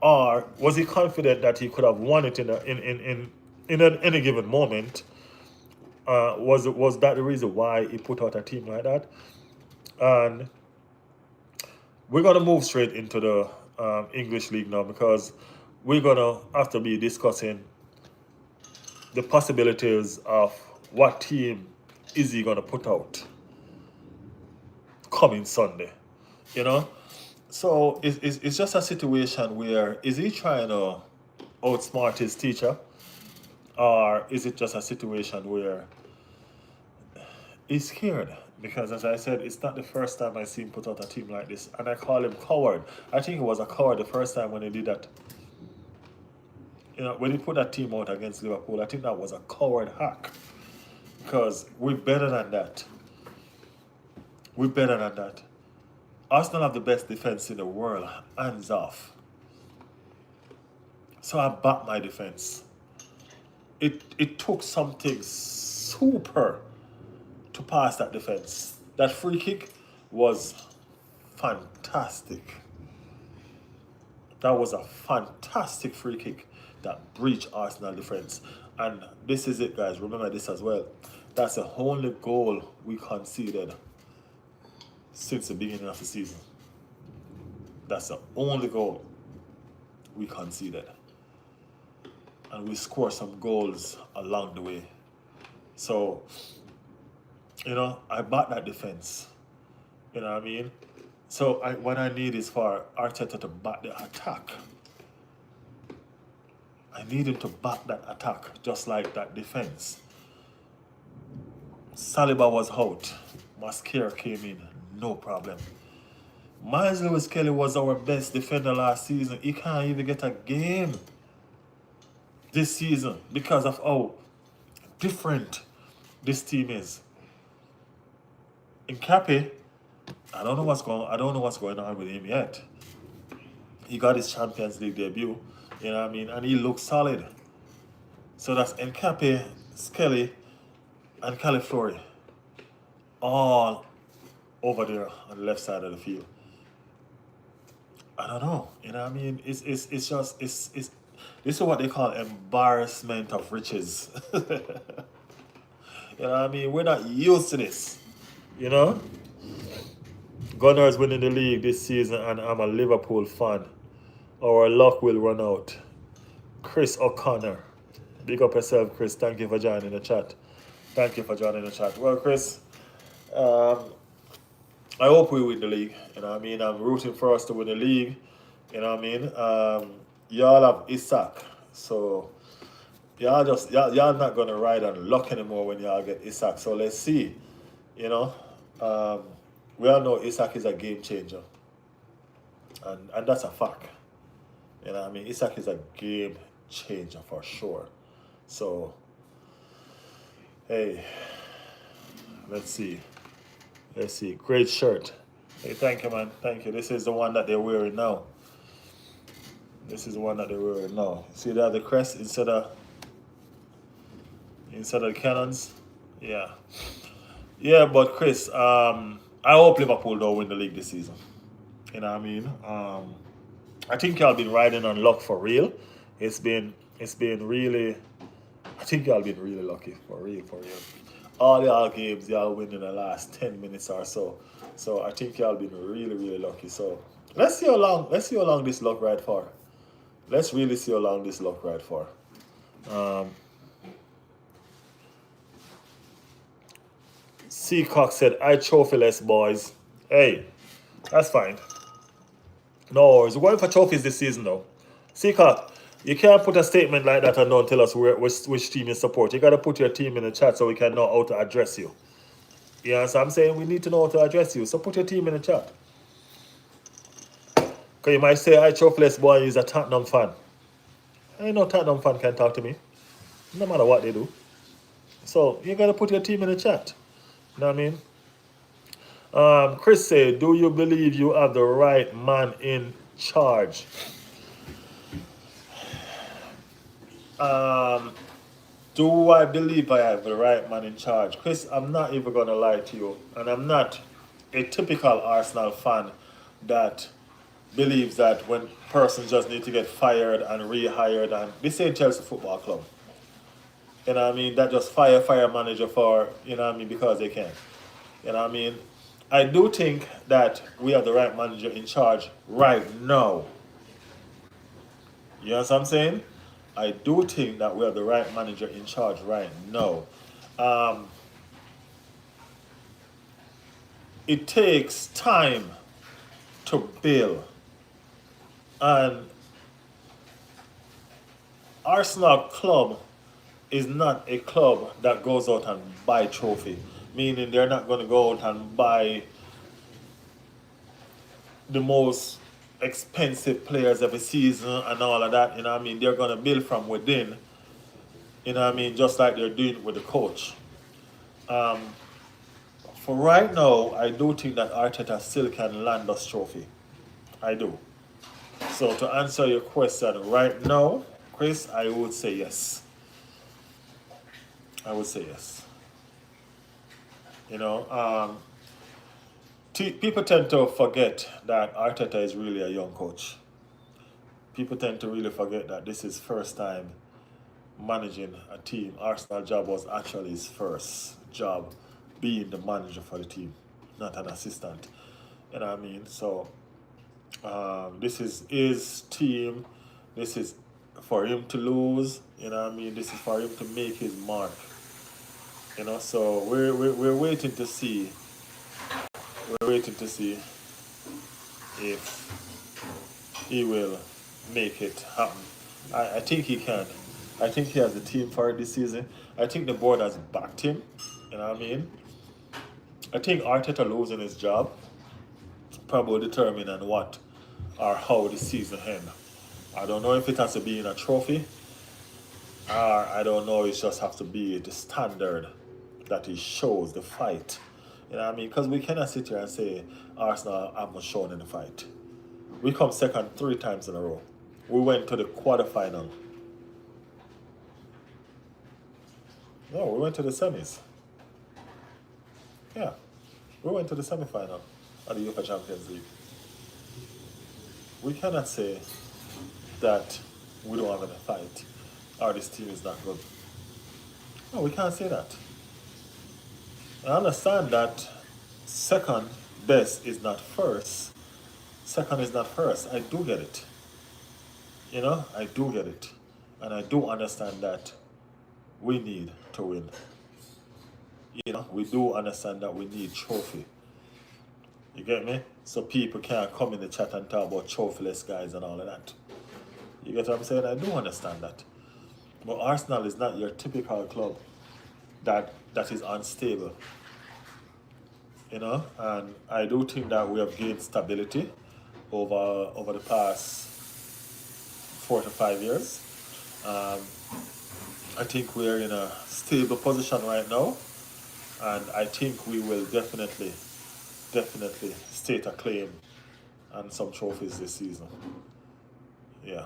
or was he confident that he could have won it in any given moment? Was that the reason why he put out a team like that? And we're gonna move straight into the English league now because we're gonna have to be discussing the possibilities of what team is he gonna put out coming Sunday. You know, so it's just a situation where is he trying to outsmart his teacher, or is it just a situation where he's scared? Because as I said, it's not the first time I see him put out a team like this. And I call him coward. I think it was a coward the first time when he did that. When he put that team out against Liverpool, I think that was a coward hack. Because we're better than that. We're better than that. Arsenal have the best defense in the world, hands off. So I back my defense. It took something super to pass that defense. That free kick was fantastic. That was a fantastic free kick that breached Arsenal defense. And this is it, guys. Remember this as well. That's the only goal we conceded since the beginning of the season. That's the only goal we conceded. And we scored some goals along the way. So, I back that defense. You know what I mean? So what I need is for Arteta to back the attack. I need him to back that attack just like that defense. Saliba was out. Mascara came in. No problem. Miles Lewis Kelly was our best defender last season. He can't even get a game this season because of how different this team is. Nketiah, I don't know what's going on with him yet. He got his Champions League debut, you know what I mean, and he looks solid. So that's Nketiah, Skelly, and Calafiori, all over there on the left side of the field. I don't know, you know what I mean. It's this is what they call embarrassment of riches. You know what I mean? We're not used to this, you know. Gunners winning the league this season, and I'm a Liverpool fan. Our luck will run out. Chris O'Connor. Big up yourself, Chris. Thank you for joining the chat. Thank you for joining the chat. Well, Chris, I hope we win the league. You know what I mean? I'm rooting for us to win the league. You know what I mean? Y'all have Isak. So y'all not gonna ride on luck anymore when y'all get Isak. So let's see. You know? We all know Isak is a game changer. And that's a fact. You know what I mean? Isak is a game changer for sure. So, hey, let's see. Great shirt. Hey, thank you, man. Thank you. This is the one that they're wearing now. See that the crest instead of the cannons? Yeah. Yeah, but Chris, I hope Liverpool don't win the league this season. You know what I mean? I think y'all been riding on luck for real. It's been really. I think y'all been really lucky for real. All y'all games y'all win in the last 10 minutes or so. So I think y'all been really lucky. So let's see how long this luck ride for. Let's really see how long this luck ride for. Seacock said, I trophyless, boys. Hey, that's fine. No worries. We're going for trophies this season, though. Seacock, you can't put a statement like that and don't tell us which team you support. You got to put your team in the chat so we can know how to address you. You know what I'm saying? We need to know how to address you. So put your team in the chat. Because you might say, I trophyless boy is a Tottenham fan. Ain't no Tottenham fan can talk to me. No matter what they do. So you got to put your team in the chat. You know what I mean? Chris said, do you believe you have the right man in charge? Do I believe I have the right man in charge? Chris, I'm not even going to lie to you. And I'm not a typical Arsenal fan that believes that when persons just need to get fired and rehired. And this ain't Chelsea Football Club. You know what I mean? That just fire manager for, you know what I mean, because they can. You know what I mean? I do think that we have the right manager in charge right now. You know what I'm saying? I do think that we have the right manager in charge right now. It takes time to build. And Arsenal club is not a club that goes out and buy trophy. meaning they're not going to go out and buy the most expensive players every season and all of that. You know what I mean? They're going to build from within. You know what I mean? Just like they're doing with the coach. For right now, I do think that Arteta still can land us trophy. I do. So to answer your question right now, Chris, I would say yes. I would say yes. You know, people tend to forget that Arteta is really a young coach. People tend to really forget that this is first time managing a team. Arsenal job was actually his first job, being the manager for the team, not an assistant. You know what I mean? So this is his team. This is for him to lose. You know what I mean? This is for him to make his mark. You know, so we're waiting to see. We're waiting to see if he will make it happen. I think he can. I think he has the team for it this season. I think the board has backed him. You know what I mean? I think Arteta losing his job probably determine on what or how the season end. I don't know if it has to be in a trophy, or I don't know, it just has to be the standard that he shows the fight. You know what I mean? Because we cannot sit here and say Arsenal haven't shown in the fight. We come second 3 times in a row. We went to the quarterfinal. No, we went to the semis. Yeah, we went to the semi-final of the UEFA Champions League. We cannot say that we don't have any fight or this team is not good. No, we can't say that. I understand that second best is not first. Second is not first. I do get it. You know, I do get it. And I do understand that we need to win. You know, we do understand that we need trophy. You get me? So people can't come in the chat and talk about trophyless guys and all of that. You get what I'm saying? I do understand that. But Arsenal is not your typical club that is unstable. You know, and I do think that we have gained stability over the past 4 to 5 years. I think we're in a stable position right now, and I think we will definitely state a claim on some trophies this season. Yeah.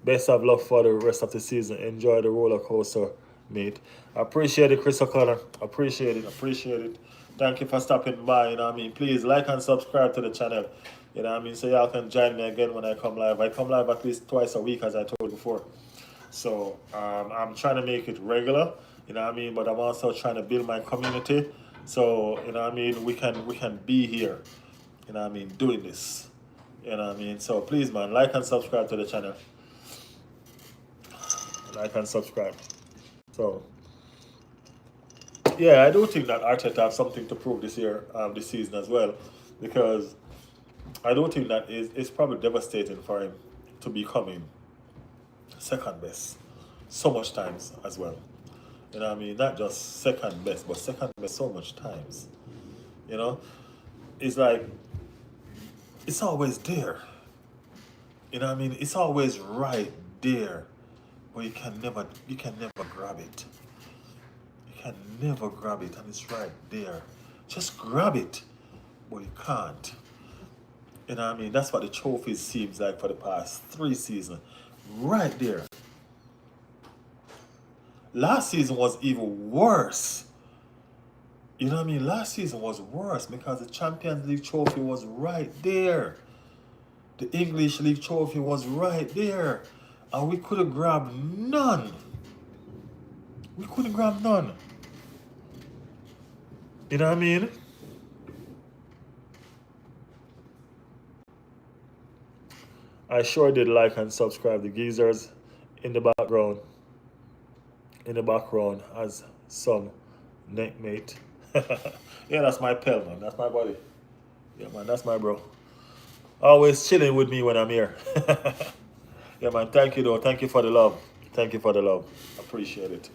Best of luck for the rest of the season. Enjoy the roller coaster, mate. I appreciate it, Chris O'Connor. Appreciate it. Thank you for stopping by, you know what I mean? Please like and subscribe to the channel. You know what I mean? So y'all can join me again when I come live. I come live at least twice a week, as I told you before. So I'm trying to make it regular, you know what I mean? But I'm also trying to build my community. So, you know what I mean, we can be here, you know what I mean, doing this. You know what I mean? So please, man, like and subscribe to the channel. Like and subscribe. So yeah, I do think that Arteta have something to prove this year, this season as well, because I do think that it's probably devastating for him to be coming second best so much times as well. You know what I mean? Not just second best, but second best so much times. You know? It's like, it's always there. You know what I mean? It's always right there. But you can never grab it. You can never grab it, and it's right there. Just grab it, but you can't. You know what I mean? That's what the trophies seems like for the past 3 seasons. Right there. Last season was even worse. You know what I mean? Last season was worse because the Champions League trophy was right there. The English League trophy was right there. And we could have grabbed none. We couldn't grab none. You know what I mean? I sure did like and subscribe. The geezers in the background. As some neckmate. Yeah, that's my pal, man. That's my buddy. Yeah, man, that's my bro. Always chilling with me when I'm here. Yeah, man, thank you, though. Thank you for the love. Appreciate it.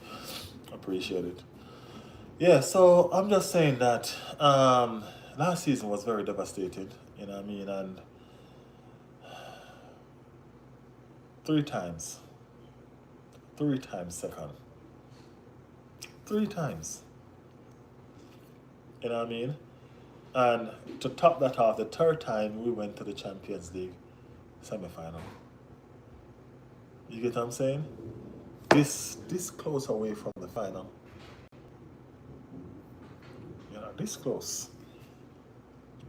appreciate it. Yeah, so I'm just saying that last season was very devastating, you know what I mean? And three times, three times second, three times, you know what I mean? And to top that off, the third time we went to the Champions League semi-final. You get what I'm saying? This close away from the final. You know, this close.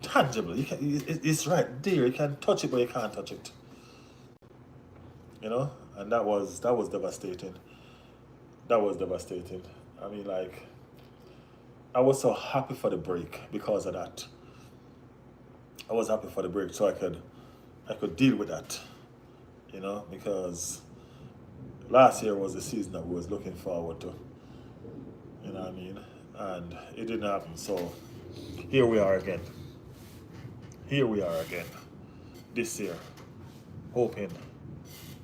Tangible. It's right there. You can touch it, but you can't touch it. You know, and that was devastating. That was devastating. I mean, like, I was so happy for the break because of that. I was happy for the break so I could deal with that. You know, because last year was the season that we was looking forward to. You know what I mean? And it didn't happen. So here we are again. Here we are again. This year. Hoping,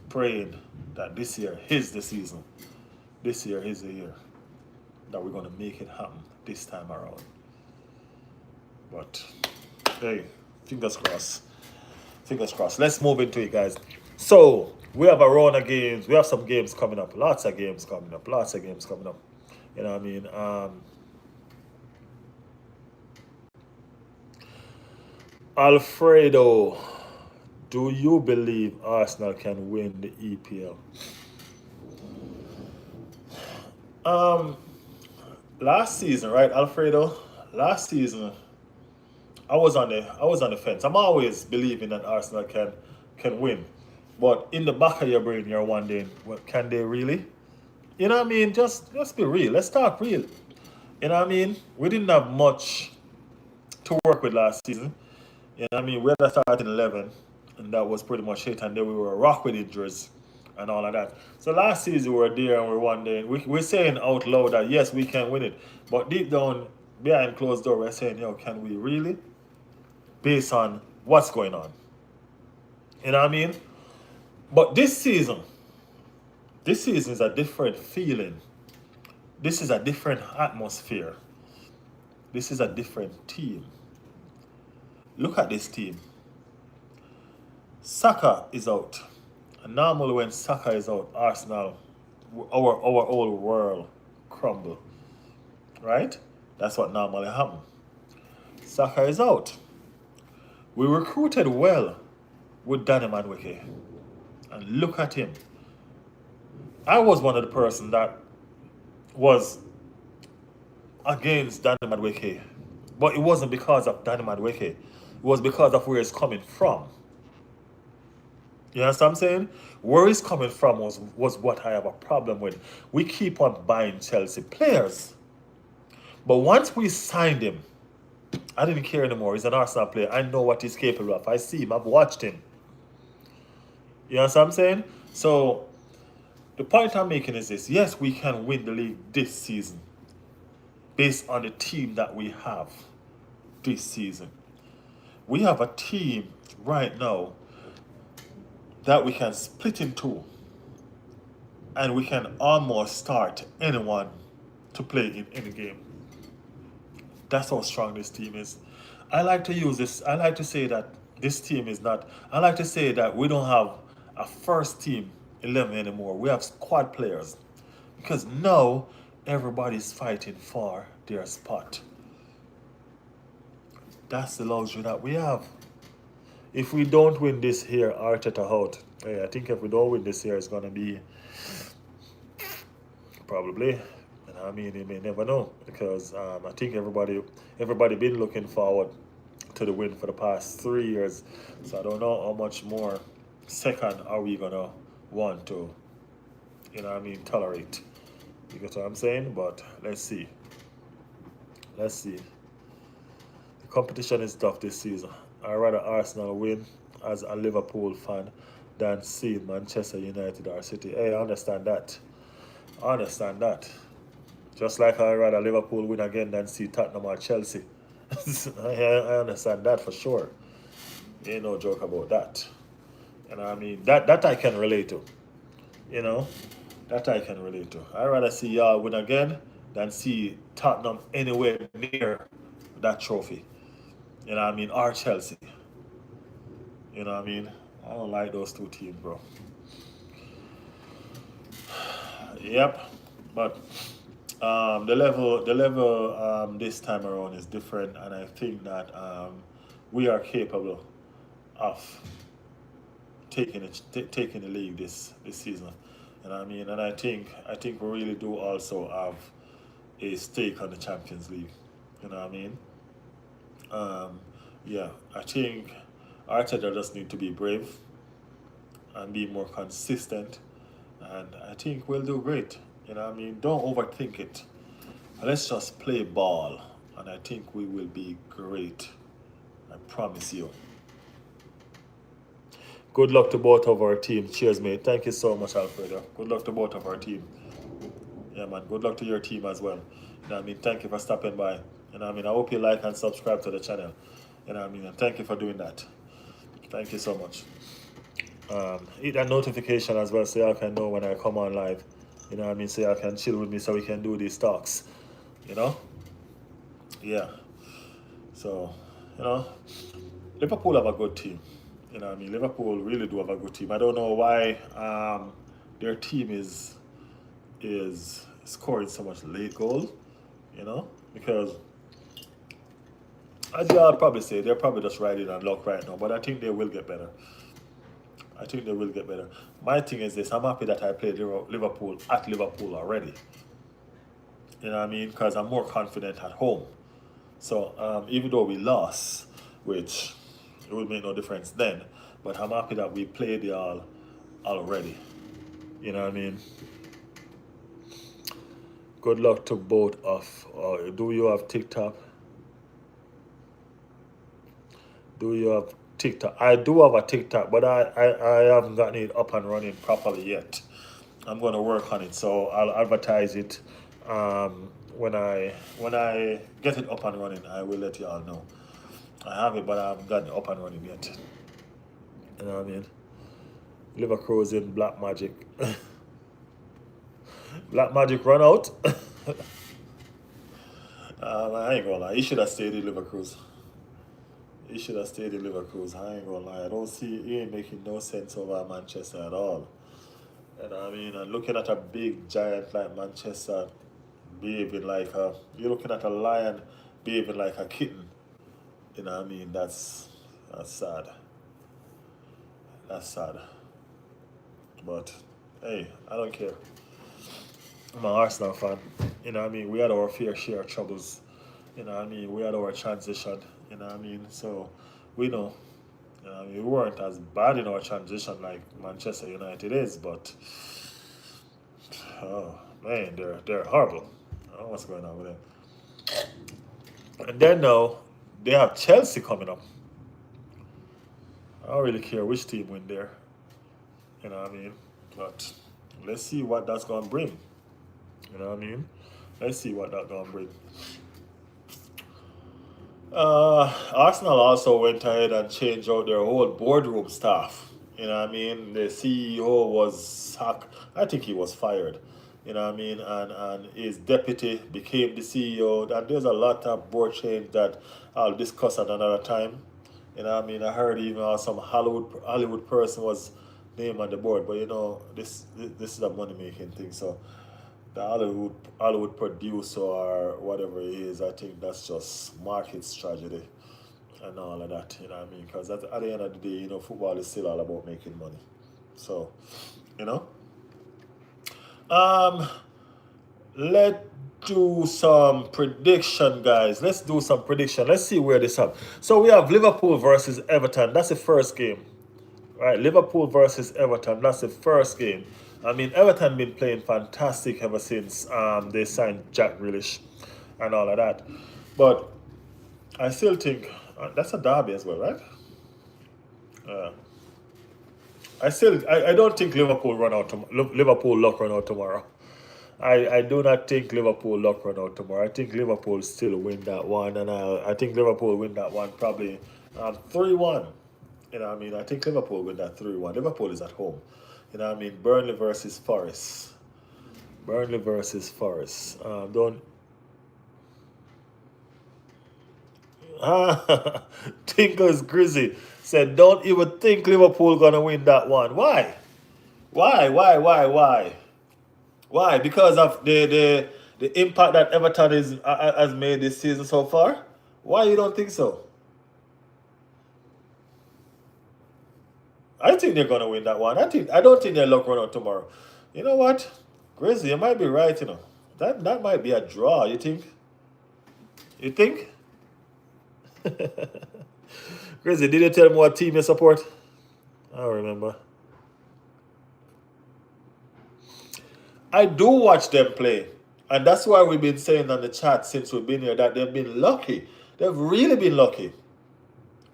praying that this year is the season. This year is the year that we're gonna make it happen this time around. But hey, fingers crossed. Fingers crossed. Let's move into it, guys. So we have a round of games. We have some games coming up. Lots of games coming up. Lots of games coming up. You know what I mean? Alfredo, do you believe Arsenal can win the EPL? Last season, right, Alfredo? Last season, I was on the fence. I'm always believing that Arsenal can win, but in the back of your brain, you're wondering, what can they really? You know what I mean? Just be real. Let's talk real. You know what I mean? We didn't have much to work with last season. You know what I mean? We had a starting 11, and that was pretty much it. And then we were rock with injuries and all of that. So last season we were there and we were wondering, we're saying out loud that yes, we can win it. But deep down, behind closed door, we're saying, yo, can we really? Based on what's going on. You know what I mean? But this season is a different feeling. This is a different atmosphere. This is a different team. Look at this team. Saka is out. And normally when Saka is out, Arsenal, our whole world crumble. Right? That's what normally happens. Saka is out. We recruited well with Danny Madueke. And look at him. I was one of the person that was against Danny Madueke. But it wasn't because of Danny Madueke. It was because of where he's coming from. You understand what I'm saying? Where he's coming from was what I have a problem with. We keep on buying Chelsea players. But once we signed him, I didn't care anymore. He's an Arsenal player. I know what he's capable of. I see him. I've watched him. You understand what I'm saying? So, the point I'm making is this. Yes, we can win the league this season based on the team that we have this season. We have a team right now that we can split in two and we can almost start anyone to play in any game. That's how strong this team is. I like to use this. I like to say that this team is not. I like to say that we don't have a first team 11 anymore. We have squad players because now everybody's fighting for their spot. That's the luxury that we have. If we don't win this here, Arteta out. Hey, I think if we don't win this year, it's gonna be probably. And I mean, you may never know because I think everybody been looking forward to the win for the past 3 years. So I don't know how much more second are we gonna want to, you know what I mean, tolerate. You get what I'm saying? But let's see. Let's see. The competition is tough this season. I'd rather Arsenal win as a Liverpool fan than see Manchester United or City. Hey, I understand that. I understand that. Just like I'd rather Liverpool win again than see Tottenham or Chelsea. I understand that for sure. Ain't no joke about that. You know what I mean? That I can relate to. You know? That I can relate to. I'd rather see y'all win again than see Tottenham anywhere near that trophy. You know what I mean? Or Chelsea. You know what I mean? I don't like those two teams, bro. Yep. But the level this time around is different, and I think that we are capable of taking the league this season. You know what I mean? And I think we really do also have a stake on the Champions League. You know what I mean? Um, yeah, I think Arteta just need to be brave and be more consistent, and I think we'll do great. You know what I mean? Don't overthink it. Let's just play ball, and I think we will be great. I promise you. Good luck to both of our teams. Cheers, mate. Thank you so much, Alfredo. Good luck to both of our team. Yeah, man. Good luck to your team as well. You know what I mean? Thank you for stopping by. You know what I mean? I hope you like and subscribe to the channel. You know what I mean? And thank you for doing that. Thank you so much. Hit that notification as well so y'all can know when I come on live. You know what I mean? So y'all can chill with me so we can do these talks. You know? Yeah. So, you know, Liverpool have a good team. You know what I mean? Liverpool really do have a good team. I don't know why their team is scoring so much late goal, you know? Because as y'all probably say, they're probably just riding on luck right now, but I think they will get better. I think they will get better. My thing is this: I'm happy that I played Liverpool at Liverpool already. You know what I mean? Because I'm more confident at home. So even though we lost, which it would make no difference then, but I'm happy that we played y'all already. You know what I mean? Good luck to both of. Do you have TikTok? Do you have TikTok? I do have a TikTok, but I haven't gotten it up and running properly yet. I'm going to work on it, so I'll advertise it when I get it up and running. I will let you all know. I have it, but I haven't gotten it up and running yet. You know what I mean? Liver Cruise in Black Magic. Black Magic run out. I ain't gonna lie. He should have stayed in Liver Cruise. He should have stayed in Liverpool. I ain't gonna lie. I don't see he ain't making no sense over Manchester at all. You know what I mean? And looking at a big giant like Manchester behaving like a you're looking at a lion behaving like a kitten. You know what I mean? That's sad. That's sad. But hey, I don't care. I'm an Arsenal fan. You know what I mean? We had our fair share of troubles. You know what I mean? We had our transition. You know what I mean? So we know. You know what I mean? We weren't as bad in our transition like Manchester United is, but oh man, they're horrible. I don't know what's going on with them. And then now they have Chelsea coming up. I don't really care which team win there. You know what I mean? But let's see what that's gonna bring. You know what I mean? Let's see what that's gonna bring. Arsenal also went ahead and changed out their whole boardroom staff. You know what I mean? The CEO was sacked. I think he was fired. You know what I mean? And his deputy became the CEO. And there's a lot of board change that I'll discuss at another time. You know what I mean? I heard even some Hollywood person was named on the board, but you know this is a money making thing. So the Hollywood producer or whatever it is, I think that's just market strategy and all of that. You know what I mean? Because at the end of the day, you know, football is still all about making money. So, you know, um, let's do some prediction, guys. Let's do some prediction. Let's see where this up. So we have Liverpool versus Everton. That's the first game. Right, Liverpool versus Everton. That's the first game. I mean, Everton been playing fantastic ever since they signed Jack Grealish and all of that. But I still think that's a derby as well, right? Uh, I don't think Liverpool luck run out tomorrow. I do not think Liverpool luck run out tomorrow. I think Liverpool still win that one, and I think Liverpool win that one probably 3-1. You know what I mean? I think Liverpool win that 3-1. Liverpool is at home. You know what I mean? Burnley versus Forest. Burnley versus Forest. Don't Tinkers Grizzy said, "Don't even think Liverpool gonna win that one." Why? Why? Why? Because of the impact that Everton has made this season so far. Why you don't think so? I think they're gonna win that one. I don't think they're luck run out tomorrow. You know what, Grizzly, you might be right. You know that might be a draw. You think? You think? Grizzly, did you tell me what team you support? I don't remember. I do watch them play, and that's why we've been saying on the chat since we've been here that they've been lucky. They've really been lucky.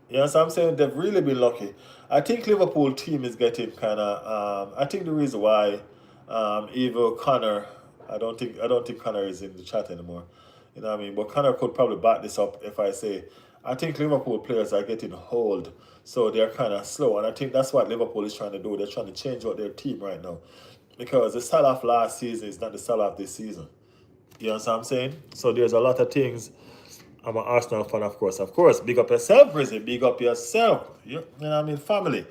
You know what I'm saying? They've really been lucky. I think Liverpool team is getting kind of. I think the reason why, even Connor, I don't think Connor is in the chat anymore. You know what I mean? But Connor could probably back this up if I say I think Liverpool players are getting hold, so they're kind of slow, and I think that's what Liverpool is trying to do. They're trying to change out their team right now, because the style of last season is not the style of this season. You know what I'm saying? So there's a lot of things. I'm an Arsenal fan, of course. Of course, big up yourself, Brizzy. Big up yourself. You know what I mean? Family.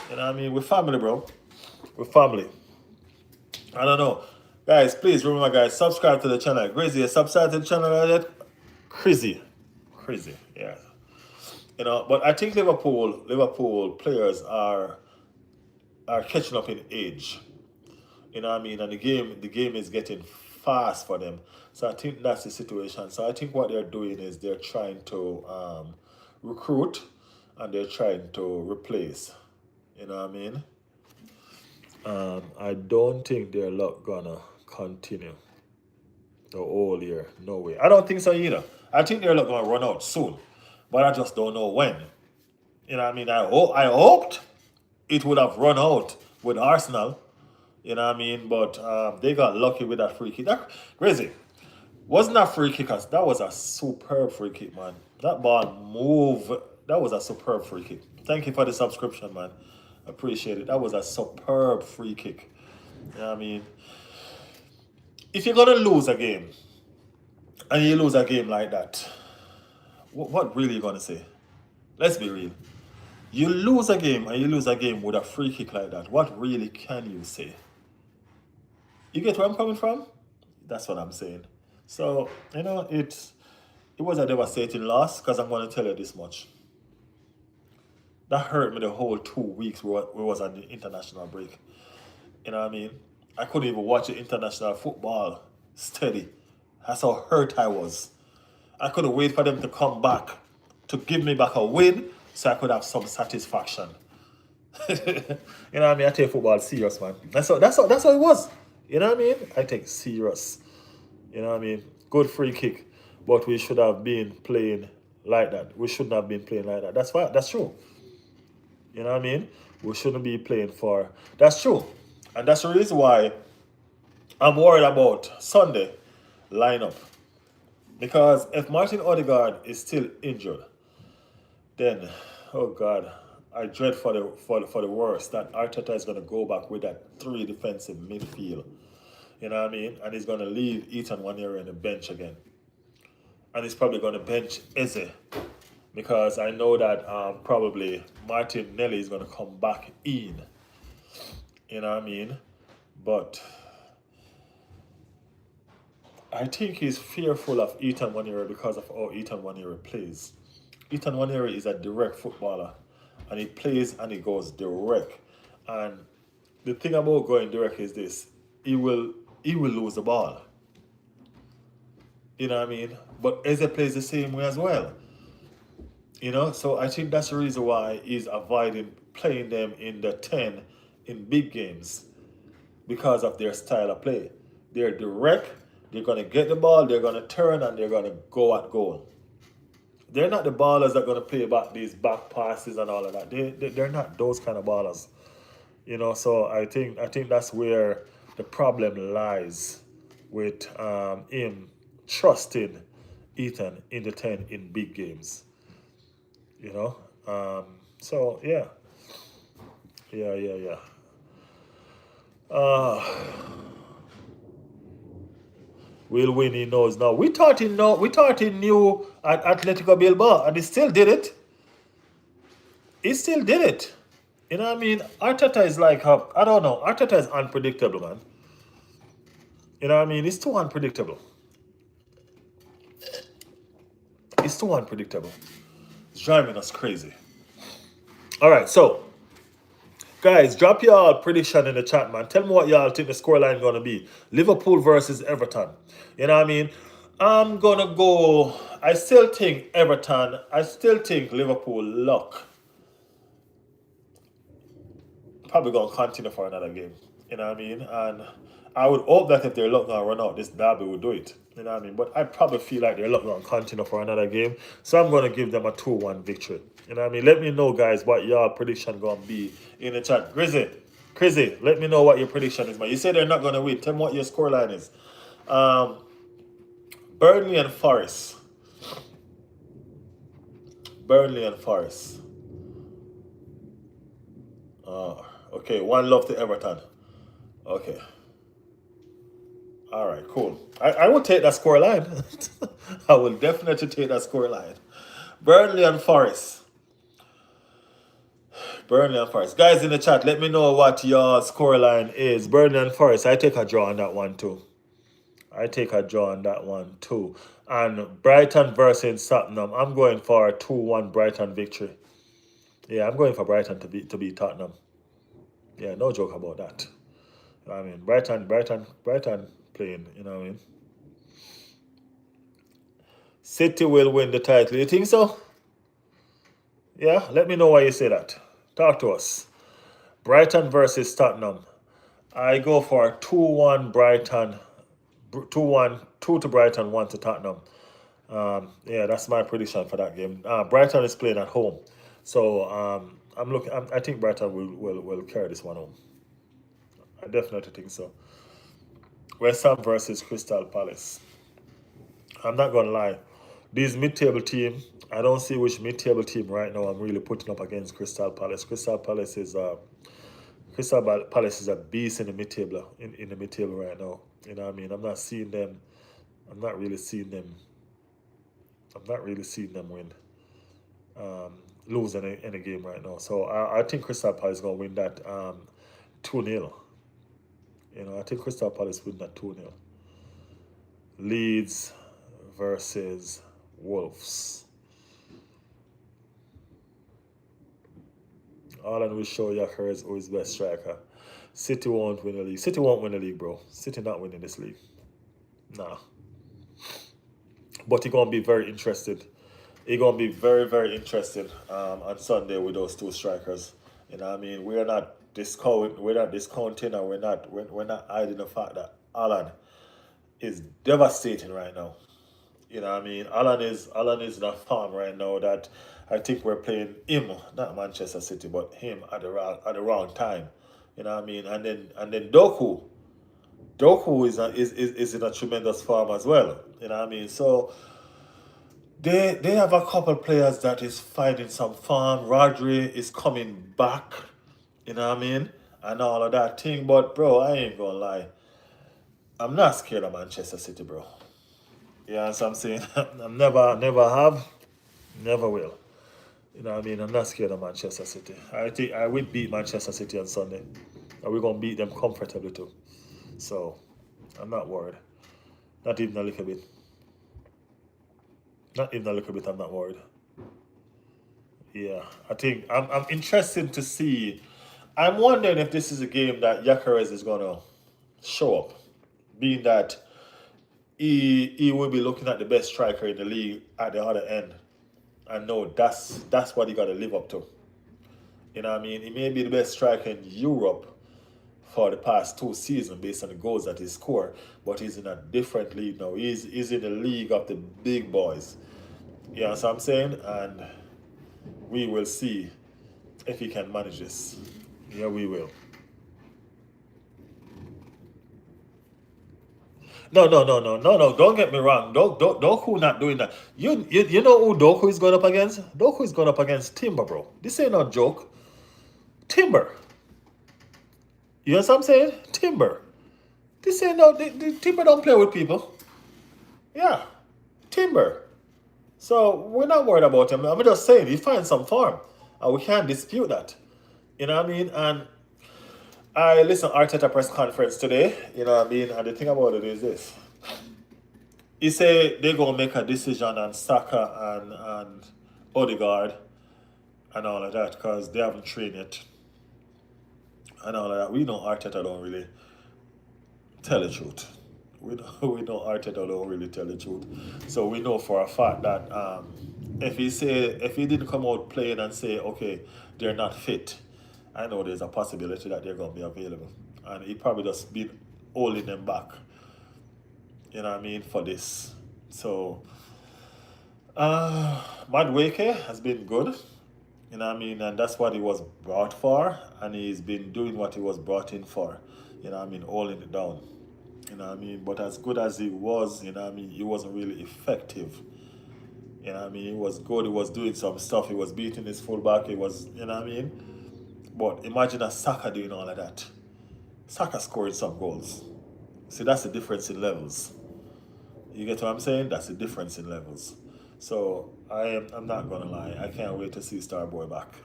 You know what I mean? We're family, bro. We're family. I don't know. Guys, please remember, guys, subscribe to the channel. Crazy, subscribe to the channel. Crazy. Crazy, yeah. You know, but I think Liverpool players are catching up in age. You know what I mean? And the game is getting fast for them. So I think that's the situation. So I think what they're doing is they're trying to recruit and they're trying to replace. You know what I mean? I don't think they're not gonna continue the whole year. No way. I don't think so either. I think they're not gonna run out soon, but I just don't know when. You know what I mean? I hoped it would have run out with Arsenal. You know what I mean? But they got lucky with that free kick. That crazy. Wasn't that free kick? That was a superb free kick, man. That ball move. That was a superb free kick. Thank you for the subscription, man. Appreciate it. That was a superb free kick. You know what I mean? If you're gonna lose a game and you lose a game like that, what really you gonna say? Let's be real. You lose a game and you lose a game with a free kick like that. What really can you say? You get where I'm coming from? That's what I'm saying. So, you know, it was a devastating loss, because I'm going to tell you this much. That hurt me the whole 2 weeks we was on the international break. You know what I mean? I couldn't even watch the international football steady. That's how hurt I was. I couldn't wait for them to come back to give me back a win so I could have some satisfaction. You know what I mean? I take football serious, man. That's how it was. You know what I mean? I take serious. You know what I mean? Good free kick, but we should have been playing like that. We shouldn't have been playing like that. That's why. That's true. You know what I mean? We shouldn't be playing for. That's true, and that's the reason why I'm worried about Sunday lineup, because if Martin Odegaard is still injured, then oh God, I dread for the worst that Arteta is going to go back with that three defensive midfield. You know what I mean? And he's going to leave Ethan Nwaneri on the bench again. And he's probably going to bench Eze, because I know that probably Martinelli is going to come back in. You know what I mean? But I think he's fearful of Ethan Nwaneri because of how Ethan Nwaneri plays. Ethan Nwaneri is a direct footballer, and he plays and he goes direct. And the thing about going direct is this: he will lose the ball. You know what I mean? But Eze plays the same way as well. You know, so I think that's the reason why he's avoiding playing them in the 10 in big games, because of their style of play. They're direct, they're going to get the ball, they're going to turn, and they're going to go at goal. They're not the ballers that are going to play back these back passes and all of that. They're not those kind of ballers. You know, so I think that's where the problem lies with him trusting Ethan in the 10 in big games. You know? So yeah. Yeah. Uh Will win, he knows now. We thought he knew at Atletico Bilbao, and he still did it. He still did it. You know what I mean? Arteta is like, I don't know. Arteta is unpredictable, man. You know what I mean? It's too unpredictable. It's too unpredictable. It's driving us crazy. All right, so guys, drop y'all prediction in the chat, man. Tell me what y'all think the scoreline gonna be. Liverpool versus Everton. You know what I mean? I'm gonna go. I still think Everton. I still think Liverpool luck. Probably gonna continue for another game. You know what I mean? And I would hope that if their luck gonna run out, this derby will do it. You know what I mean? But I probably feel like their luck gonna continue for another game. So I'm gonna give them a 2-1 victory. You know what I mean? Let me know, guys, what your prediction gonna be in the chat. Crazy, let me know what your prediction is, man. You say they're not gonna win. Tell me what your scoreline is. Burnley and Forest. Burnley and Forest. Okay, 1-0 to Everton. Okay. All right, cool. I will take that score line. I will definitely take that score line. Burnley and Forest. Burnley and Forest. Guys in the chat, let me know what your score line is. Burnley and Forest. I take a draw on that one too. And Brighton versus Tottenham. I'm going for a 2-1 Brighton victory. Yeah, I'm going for Brighton to beat Tottenham. Yeah, no joke about that. I mean, Brighton playing, you know what I mean? City will win the title. You think so? Yeah, let me know why you say that. Talk to us. Brighton versus Tottenham. I go for a 2-1 Brighton. 2-1, 2 to Brighton, 1 to Tottenham. Yeah, that's my prediction for that game. Brighton is playing at home. So I think Brighton will carry this one home. I definitely think so. West Ham versus Crystal Palace. I'm not gonna lie. These mid-table team, I don't see which mid-table team right now I'm really putting up against Crystal Palace. Crystal Palace is a beast in the mid-table in the mid-table right now. You know what I mean? I'm not really seeing them win. Lose any game right now. So I think Crystal Palace is gonna win that 2-0. You know, I think Crystal Palace win that 2-0. Leeds versus Wolves. Alan will show Gyökeres who is best striker. City won't win the league. City won't win the league, bro. City not winning this league. Nah. But he's gonna be very interested. He's gonna be very, very interested on Sunday with those two strikers. You know what I mean? We're not discounting, or we're not hiding the fact that Alan is devastating right now. You know what I mean? Alan is in a form right now that I think we're playing him, not Manchester City, but him at the wrong time. You know what I mean? And then Doku is in a tremendous form as well. You know what I mean? So they have a couple players that is finding some form. Rodri is coming back. You know what I mean? And all of that thing. But bro, I ain't gonna lie. I'm not scared of Manchester City, bro. Yeah, so I'm saying I'm never have, never will. You know what I mean? I'm not scared of Manchester City. I think I will beat Manchester City on Sunday. And we're gonna beat them comfortably too. So I'm not worried. Not even a little bit. Not even a little bit, I'm not worried. Yeah. I think I'm interested to see. I'm wondering if this is a game that Gyökeres is gonna show up. Being that he will be looking at the best striker in the league at the other end. I know that's what he got to live up to. You know what I mean? He may be the best striker in Europe for the past 2 seasons based on the goals that he scored, but he's in a different league now. He's in the league of the big boys. You know what I'm saying? And we will see if he can manage this. Yeah, we will. No. Don't get me wrong. Doku not doing that. You know who Doku is going up against? Doku is going up against Timber, bro. This ain't no joke. Timber. You know what I'm saying? Timber. This ain't no. Timber don't play with people. Yeah, Timber. So we're not worried about him. I'm just saying he finds some form, and we can't dispute that. You know what I mean? And I listened to Arteta press conference today. You know what I mean? And the thing about it is this: he say they're gonna make a decision on Saka and Odegaard and all of that because they haven't trained yet and all of that. We know Arteta don't really tell the truth. We know Arteta don't really tell the truth. So we know for a fact that if he didn't come out playing and say, okay, they're not fit, I know there's a possibility that they're gonna be available. And he probably just been holding them back, you know what I mean, for this. So Madueke has been good, you know what I mean, and that's what he was brought for, and he's been doing what he was brought in for, you know what I mean, holding it down. You know what I mean? But as good as he was, you know what I mean, he wasn't really effective. You know what I mean? He was good, he was doing some stuff, he was beating his fullback, he was, you know what I mean? But imagine a Saka doing all of that. Saka scoring some goals. See, that's the difference in levels. You get what I'm saying? That's the difference in levels. So I'm not gonna lie, I can't wait to see Starboy back.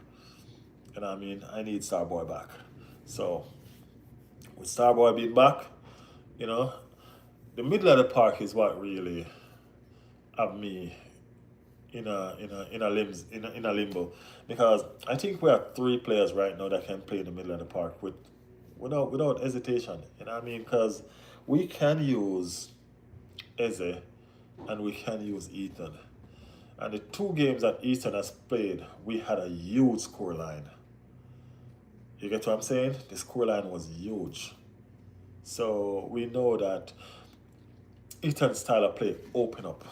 You know what I mean? I need Starboy back. So with Starboy being back, you know, the middle of the park is what really have me in a limbo because I think we have three players right now that can play in the middle of the park without hesitation. You know what I mean? Because we can use Eze and we can use Ethan. And the two games that Ethan has played, we had a huge scoreline. You get what I'm saying? The scoreline was huge. So we know that Ethan's style of play open up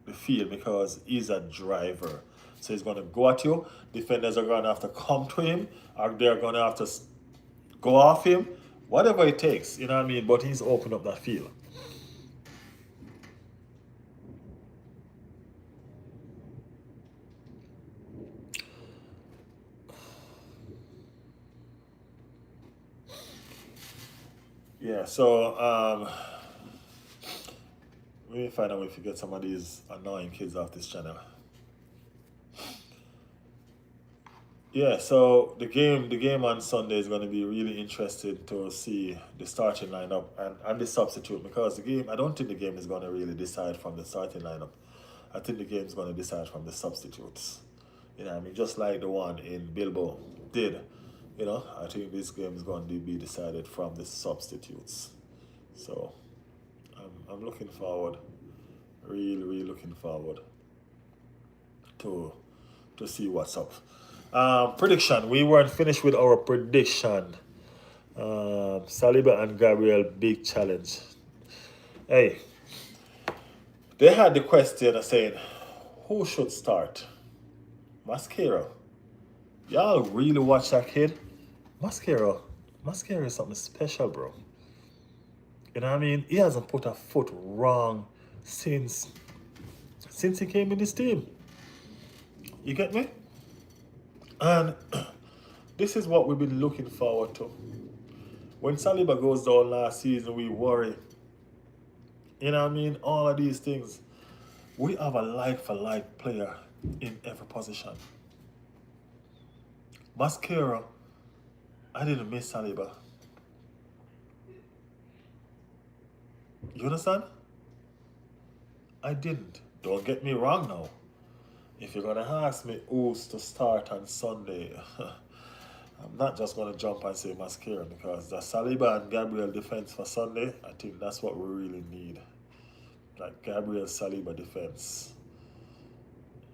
the field because he's a driver. So he's going to go at you. Defenders are going to have to come to him, or they're going to have to go off him. Whatever it takes, you know what I mean? But he's opened up that field. Yeah, so let me find out if you get some of these annoying kids off this channel. Yeah, so the game on Sunday is going to be really interesting to see the starting lineup and the substitute because the game I don't think the game is going to really decide from the starting lineup. I think the game is going to decide from the substitutes. You know what I mean? Just like the one in Bilbao did. You know, I think this game is going to be decided from the substitutes. So I'm looking forward, really looking forward to see what's up. Prediction. We weren't finished with our prediction. Saliba and Gabriel, big challenge. Hey, they had the question saying, who should start? Mascara. Y'all really watch that kid? Mascara. Mascara is something special, bro. You know what I mean? He hasn't put a foot wrong since he came in this team. You get me? And this is what we've been looking forward to. When Saliba goes down last season, we worry. You know what I mean? All of these things. We have a like for like player in every position. Mascara, I didn't miss Saliba. You understand? I didn't. Don't get me wrong now. If you're gonna ask me who's to start on Sunday, I'm not just gonna jump and say Mascara because the Saliba and Gabriel defense for Sunday, I think that's what we really need. Like Gabriel Saliba defense.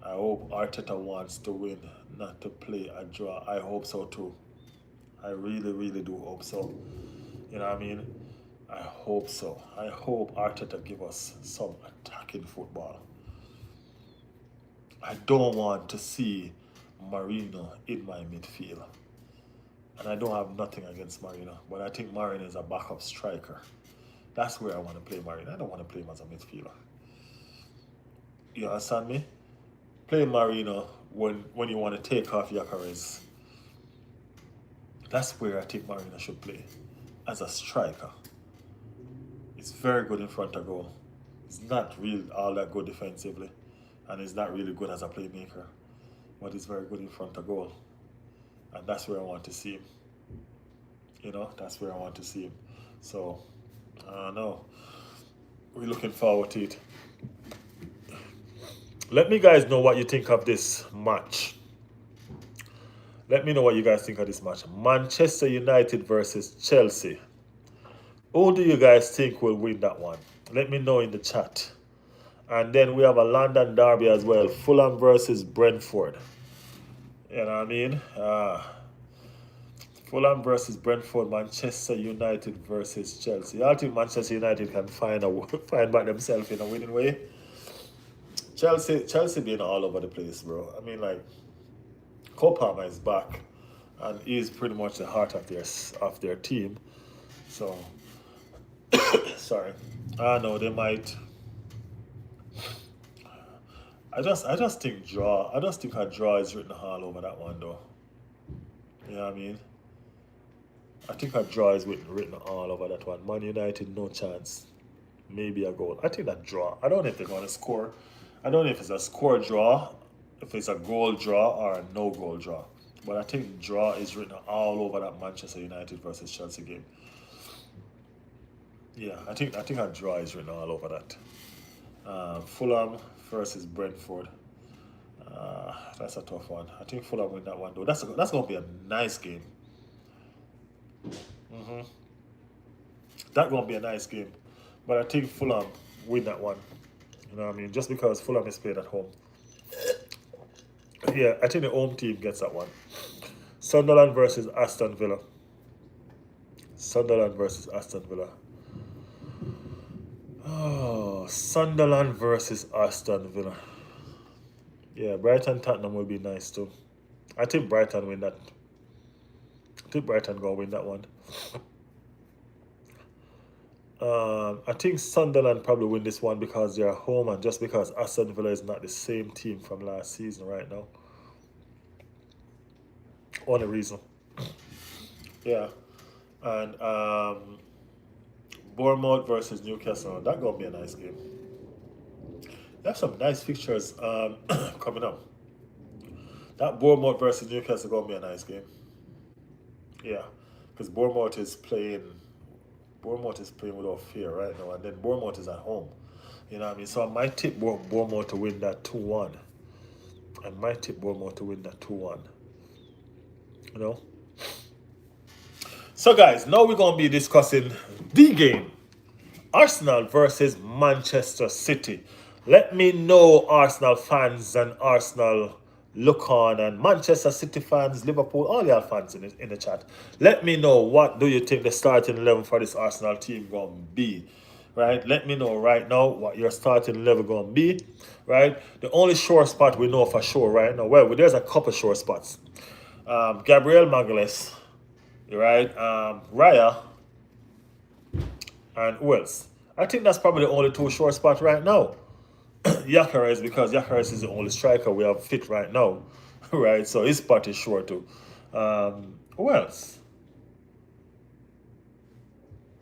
I hope Arteta wants to win, not to play a draw. I hope so too. I really do hope so. You know what I mean? I hope so. I hope Arteta give us some attacking football. I don't want to see Marino in my midfield. And I don't have nothing against Marino, but I think Marino is a backup striker. That's where I want to play Marino. I don't want to play him as a midfielder. You understand me? Play Marino when you want to take off Gyökeres. That's where I think Marino should play as a striker. It's very good in front of goal. He's not really all that good defensively, and he's not really good as a playmaker, but he's very good in front of goal, and that's where I want to see him. That's where I want to see him. So, I don't know. We're looking forward to it. Let me guys know what you think of this match. Let me know what you guys think of this match. Manchester United versus Chelsea. Who do you guys think will win that one? Let me know in the chat. And then we have a London derby as well. Fulham versus Brentford. You know what I mean? Fulham versus Brentford, Manchester United versus Chelsea. I think Manchester United can find back themselves in a winning way. Chelsea being all over the place, bro. I mean, like, Cole Palmer is back, and he's pretty much the heart of their team. So, sorry, I know they might. I just think draw. I just think a draw is written all over that one, though. You know what I mean? I think a draw is written all over that one. Man United, no chance. Maybe a goal. I think that draw. I don't know if they're going to score. I don't know if it's a score draw, if it's a goal draw or a no goal draw. But I think draw is written all over that Manchester United versus Chelsea game. Yeah, I think a draw is written all over that. Fulham versus Brentford. That's a tough one. I think Fulham win that one though. That's going to be a nice game. That's going to be a nice game. But I think Fulham win that one. You know what I mean? Just because Fulham is played at home. Yeah, I think the home team gets that one. Sunderland versus Aston Villa. Sunderland versus Aston Villa. Oh, Sunderland versus Aston Villa. Yeah, Brighton Tottenham will be nice too. I think Brighton win that. I think Brighton gonna win that one. I think Sunderland probably win this one because they're home and just because Aston Villa is not the same team from last season right now. Only reason. Yeah. And Bournemouth versus Newcastle. That's gonna be a nice game. There's some nice fixtures coming up. That Bournemouth versus Newcastle gonna be a nice game. Yeah, because Bournemouth is playing without fear right now, and then Bournemouth is at home. You know what I mean? So I might tip Bournemouth to win that 2-1. I might tip Bournemouth to win that 2-1. You know? So guys, now we're gonna be discussing the game. Arsenal versus Manchester City. Let me know, Arsenal fans and Arsenal look on and Manchester City fans, Liverpool, all y'all fans in the chat. Let me know, what do you think the starting 11 for this Arsenal team gonna be? Right? Let me know right now what your starting 11 gonna be. Right? The only sure spot we know for sure right now, well, there's a couple sure spots. Gabriel Magalhaes, right? Raya, and who else? I think that's probably the only two short spots right now. Gyökeres, because Gyökeres is the only striker we have fit right now, right? So his spot is short too. Who else?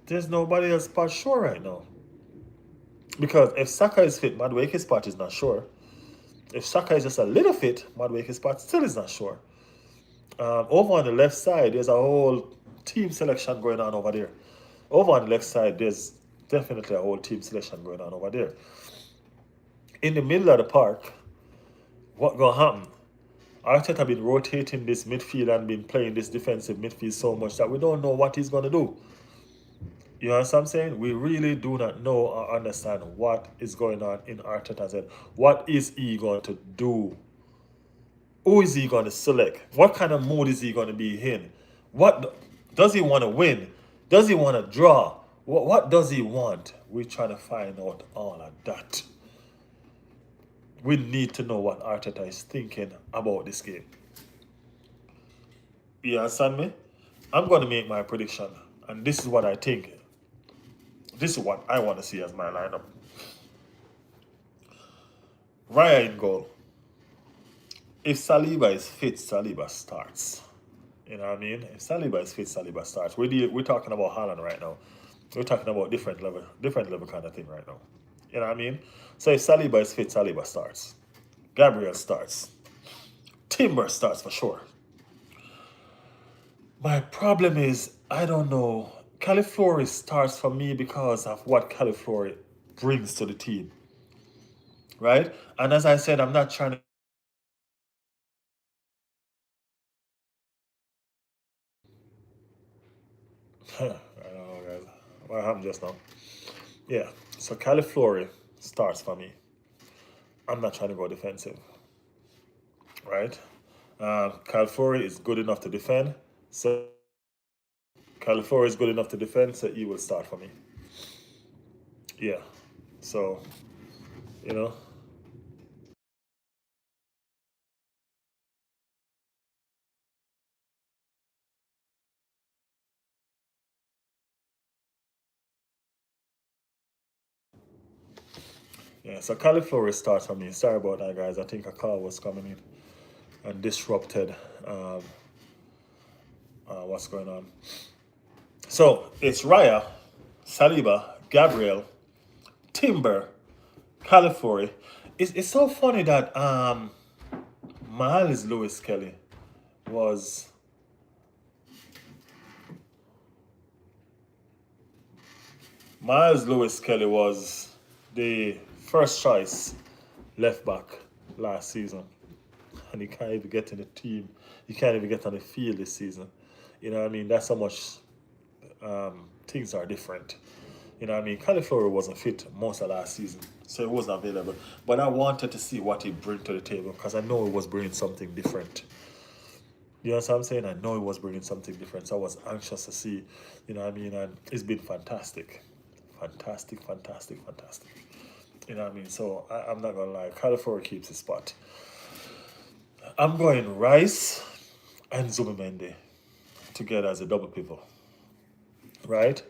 There's nobody else spot sure right now. Because if Saka is fit, Madueke's spot is not sure. If Saka is just a little fit, Madueke's spot still is not sure. Over on the left side, there's a whole team selection going on over there. Over on the left side, there's definitely a whole team selection going on over there. In the middle of the park, what gonna happen? Arteta been rotating this midfield and been playing this defensive midfield so much that we don't know what he's gonna do. You understand what I'm saying? We really do not know or understand what is going on in Arteta's head. What is he going to do? Who is he going to select? What kind of mood is he going to be in? What does he want to win? Does he want to draw? What does he want? We're trying to find out all of that. We need to know what Arteta is thinking about this game. You understand me? I'm going to make my prediction, and this is what I think. This is what I want to see as my lineup. Raya in goal. If Saliba is fit, Saliba starts. You know what I mean? If Saliba is fit, Saliba starts. We're talking about Haaland right now. We're talking about different level kind of thing right now. You know what I mean? So if Saliba is fit, Saliba starts. Gabriel starts. Timber starts for sure. My problem is, I don't know. Califlori starts for me because of what Califlori brings to the team, right? And as I said, I'm not trying to. I don't know, guys. What happened just now? Yeah. So Califlori starts for me. I'm not trying to go defensive, right? Califlori is good enough to defend. So Califlori is good enough to defend, so he will start for me. Yeah. So, you know, yeah. So Califlori starts for me. Sorry about that, guys. I think a call was coming in and disrupted um, what's going on. So it's Raya, Saliba, Gabriel, Timber, Califori. It's so funny that Miles Lewis Kelly was Miles Lewis Kelly was the first choice left back last season, and he can't even get in the team. He can't even get on the field this season. You know what I mean? That's how much things are different. You know what I mean? Califlori wasn't fit most of last season, so it wasn't available. But I wanted to see what he bring to the table because I know it was bringing something different. You know what I'm saying? I know it was bringing something different, so I was anxious to see. You know what I mean? And it's been fantastic, fantastic, fantastic, fantastic. You know what I mean? So I'm not gonna lie, Califlori keeps his spot. I'm going Rice and Zubimendi together as a double pivot, right?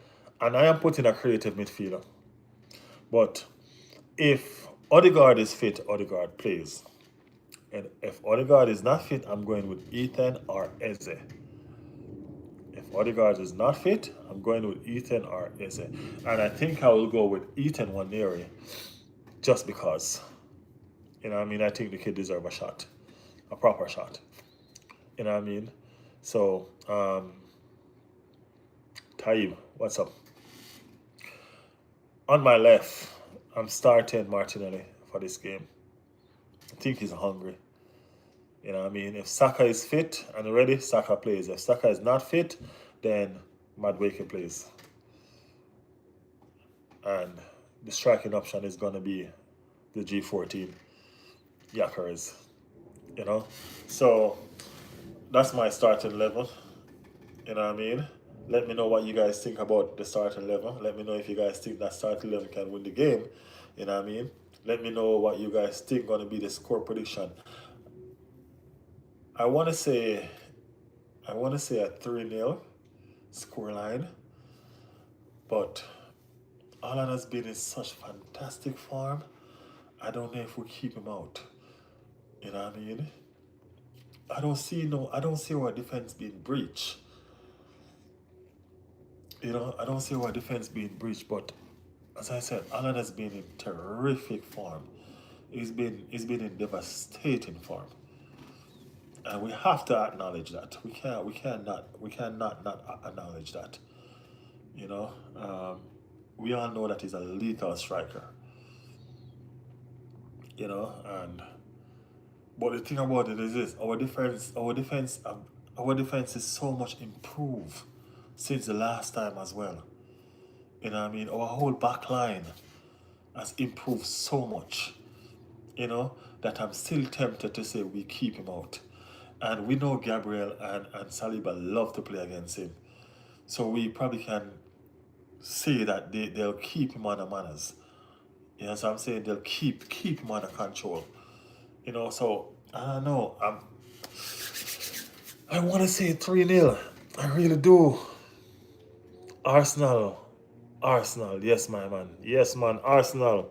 And I am putting a creative midfielder. But if Odegaard is fit, Odegaard plays. And if Odegaard is not fit, I'm going with Ethan or Eze. If Odegaard is not fit, I'm going with Ethan or Eze. And I think I will go with Ethan Waneri just because. You know what I mean? I think the kid deserves a shot, a proper shot. You know what I mean? So, Taib, what's up? On my left, I'm starting Martinelli for this game. I think he's hungry. You know what I mean? If Saka is fit and ready, Saka plays. If Saka is not fit, then Madueke plays. And the striking option is going to be the G14 Yakkers. You know? So that's my starting level. You know what I mean? Let me know what you guys think about the starting level. Let me know if you guys think that starting level can win the game. You know what I mean? Let me know what you guys think going to be the score prediction. I want to say I want to say a 3-0 scoreline, but Alan has been in such fantastic form. I don't know if we keep him out. You know what I mean? I don't see our defense being breached. You know, I don't see our defense being breached, but as I said, Alan has been in terrific form. He's been in devastating form. And we have to acknowledge that. We cannot not acknowledge that. You know, we all know that he's a lethal striker. You know, and but the thing about it is this: our defense is so much improved since the last time as well. You know what I mean? Our whole back line has improved so much. You know that I'm still tempted to say we keep him out. And we know Gabriel and Saliba love to play against him. So we probably can say that they'll keep him under manners. You know what I'm saying? They'll keep him under control. You know, so I don't know. I want to say 3-0. I really do. Arsenal. Arsenal. Yes, my man. Yes, man. Arsenal.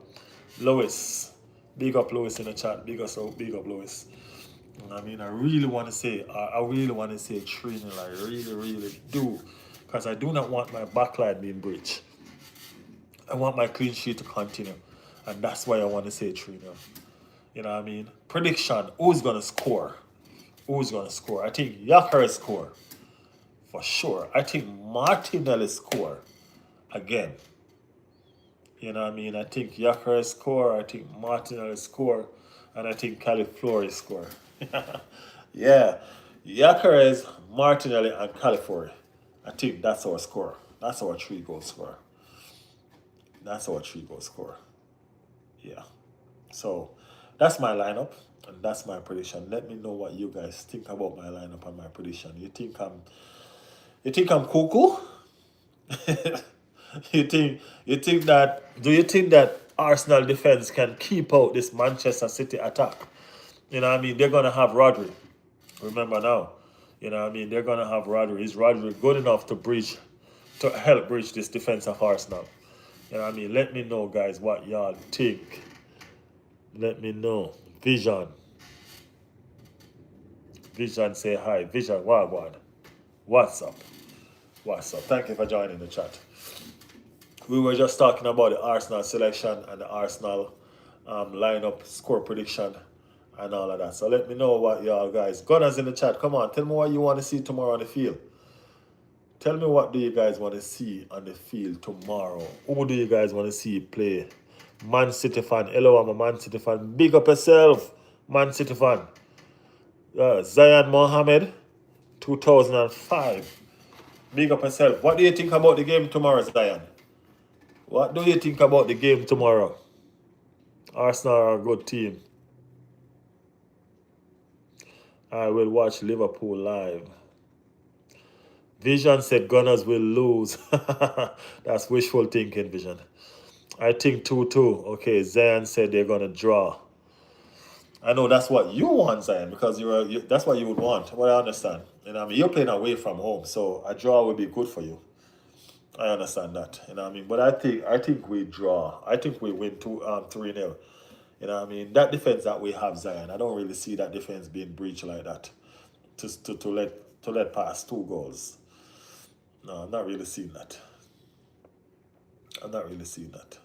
Lewis. Big up Lewis in the chat. Big up Lewis. I mean, I really want to say, I really want to say 3-0. I really, really do. Because I do not want my backline being breached. I want my clean sheet to continue. And that's why I want to say 3-0. You know what I mean? Prediction, who's going to score? Who's going to score? I think Yakar score. For sure. I think Martinelli score. Again. You know what I mean? I think Yakar score. I think Martinelli score. And I think Califlori score. Yeah. Yacarez, Martinelli, and Califlori. I think that's our score. That's our 3-goal score. That's our 3-goal score. Yeah. So that's my lineup and that's my prediction. Let me know what you guys think about my lineup and my prediction. You think I'm cuckoo? You think that Arsenal defense can keep out this Manchester City attack? You know what I mean? They're gonna have Rodri. Remember now. You know what I mean? They're gonna have Rodri. Is Rodri good enough to help bridge this defense of Arsenal? You know what I mean? Let me know, guys, what y'all think. Let me know. Vision. Vision say hi. Vision, wagwan. What's up? What's up? Thank you for joining the chat. We were just talking about the Arsenal selection and the Arsenal lineup, score prediction, and all of that. So let me know what y'all guys. Gunners in the chat, come on. Tell me what you want to see tomorrow on the field. Tell me what do you guys want to see on the field tomorrow. Who do you guys want to see play? Man City fan. Hello, I'm a Man City fan. Big up yourself, Man City fan. Zion Mohammed, 2005. Big up yourself. What do you think about the game tomorrow, Zion? What do you think about the game tomorrow? Arsenal are a good team. I will watch Liverpool live. Vision said Gunners will lose. That's wishful thinking, Vision. I think 2-2. Okay, Zion said they're going to draw. I know that's what you want, Zion, because that's what you would want. Well, I understand. You know what I mean? You're playing away from home, so a draw would be good for you. I understand that. You know what I mean? But I think we draw. I think we win 3-0. You know what I mean? That defense that we have, Zion, I don't really see that defense being breached like that. To let pass 2 goals. No, I'm not really seeing that. I'm not really seeing that.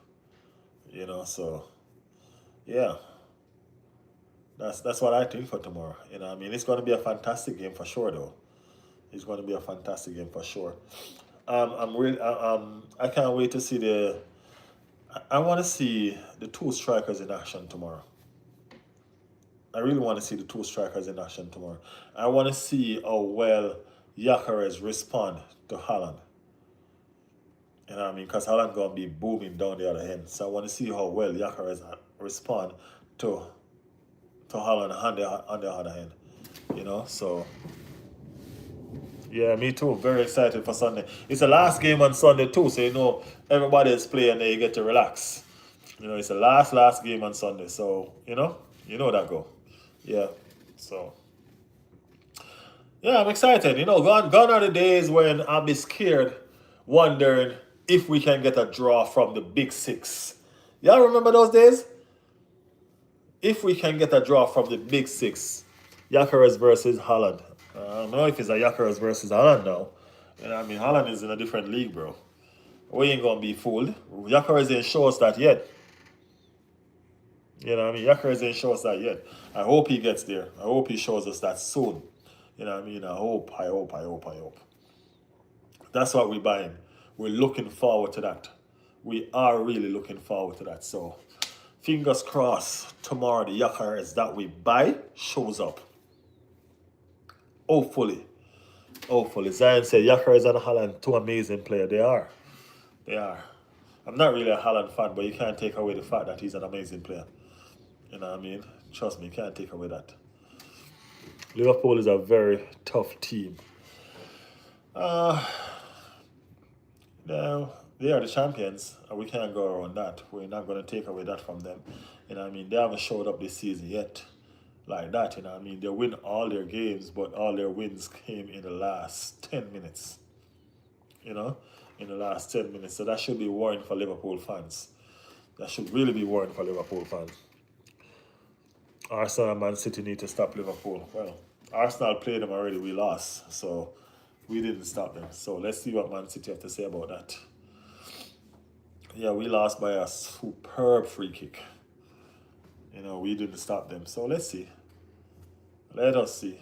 You know, so yeah. That's what I think for tomorrow. You know what I mean? It's gonna be a fantastic game for sure though. It's gonna be a fantastic game for sure. I can't wait to see I want to see the 2 strikers in action tomorrow. I really want to see the 2 strikers in action tomorrow. I want to see how well Yacarez respond to Haaland. You know what I mean? Because Haaland going to be booming down the other end. So I want to see how well Yacarez respond to Haaland on the other end. You know, so yeah, me too. Very excited for Sunday. It's the last game on Sunday too, so you know everybody is playing and you get to relax. You know, it's the last game on Sunday, so you know that go. Yeah, so yeah, I'm excited. You know, gone are the days when I'll be scared, wondering if we can get a draw from the Big Six. Y'all remember those days? If we can get a draw from the Big Six, Yacarez versus Haaland. I don't know if it's a Yacarez versus Haaland now. You know what I mean? Haaland is in a different league, bro. We ain't gonna be fooled. Yacarez ain't show us that yet. You know what I mean? Yacarez ain't show us that yet. I hope he gets there. I hope he shows us that soon. You know what I mean? I hope. That's what we're buying. We're looking forward to that. We are really looking forward to that. So, fingers crossed, tomorrow the Yacarez that we buy shows up. Hopefully. Zion said Yacarez and Haaland, 2 amazing players. They are. I'm not really a Haaland fan, but you can't take away the fact that he's an amazing player. You know what I mean? Trust me, you can't take away that. Liverpool is a very tough team. Now, they are the champions, and we can't go around that. We're not going to take away that from them. You know what I mean? They haven't showed up this season yet like that. You know what I mean? They win all their games, but all their wins came in the last 10 minutes. You know? In the last 10 minutes. So that should be worrying for Liverpool fans. That should really be worrying for Liverpool fans. Arsenal and Man City need to stop Liverpool. Well, Arsenal played them already. We lost. So we didn't stop them. So let's see what Man City have to say about that. Yeah, we lost by a superb free kick. You know, we didn't stop them. So let's see. Let us see.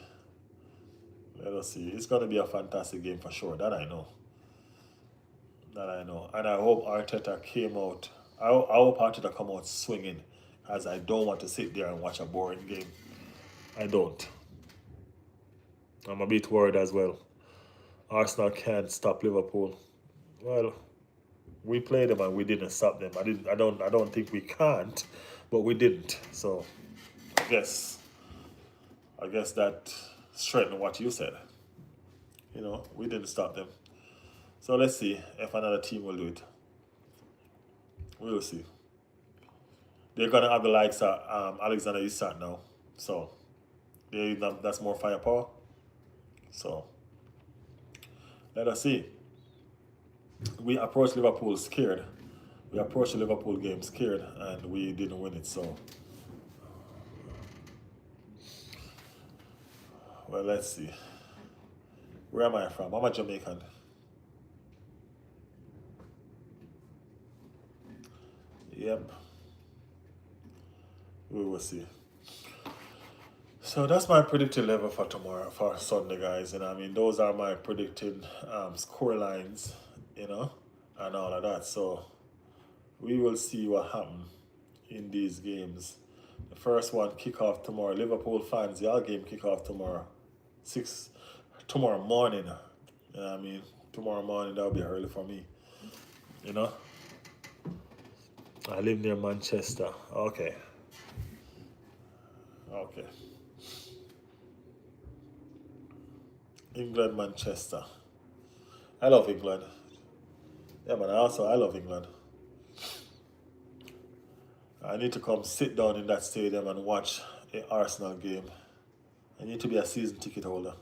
Let us see. It's going to be a fantastic game for sure. That I know. That I know. And I hope Arteta came out. I hope Arteta come out swinging, as I don't want to sit there and watch a boring game. I don't. I'm a bit worried as well. Arsenal can't stop Liverpool. Well, we played them and we didn't stop them. I didn't. I don't think we can't, but we didn't. So I guess. I guess that strengthened what you said. You know, we didn't stop them. So let's see if another team will do it. We will see. They're gonna have the likes of Alexander Isak now, so that's more firepower. So let us see. We approached Liverpool scared. We approached the Liverpool game scared, and we didn't win it. So, well, let's see. Where am I from? I'm a Jamaican. Yep. We will see. So that's my predicted level for tomorrow, for Sunday, guys. And I mean, those are my predicted score lines, you know, and all of that. So we will see what happens in these games. The first one kick off tomorrow. Liverpool fans, y'all game kick off tomorrow, 6 tomorrow morning. You know what I mean? Tomorrow morning that'll be early for me. You know, I live near Manchester. Okay, okay. England, Manchester. I love England. Yeah, man. I love England. I need to come sit down in that stadium and watch a Arsenal game. I need to be a season ticket holder.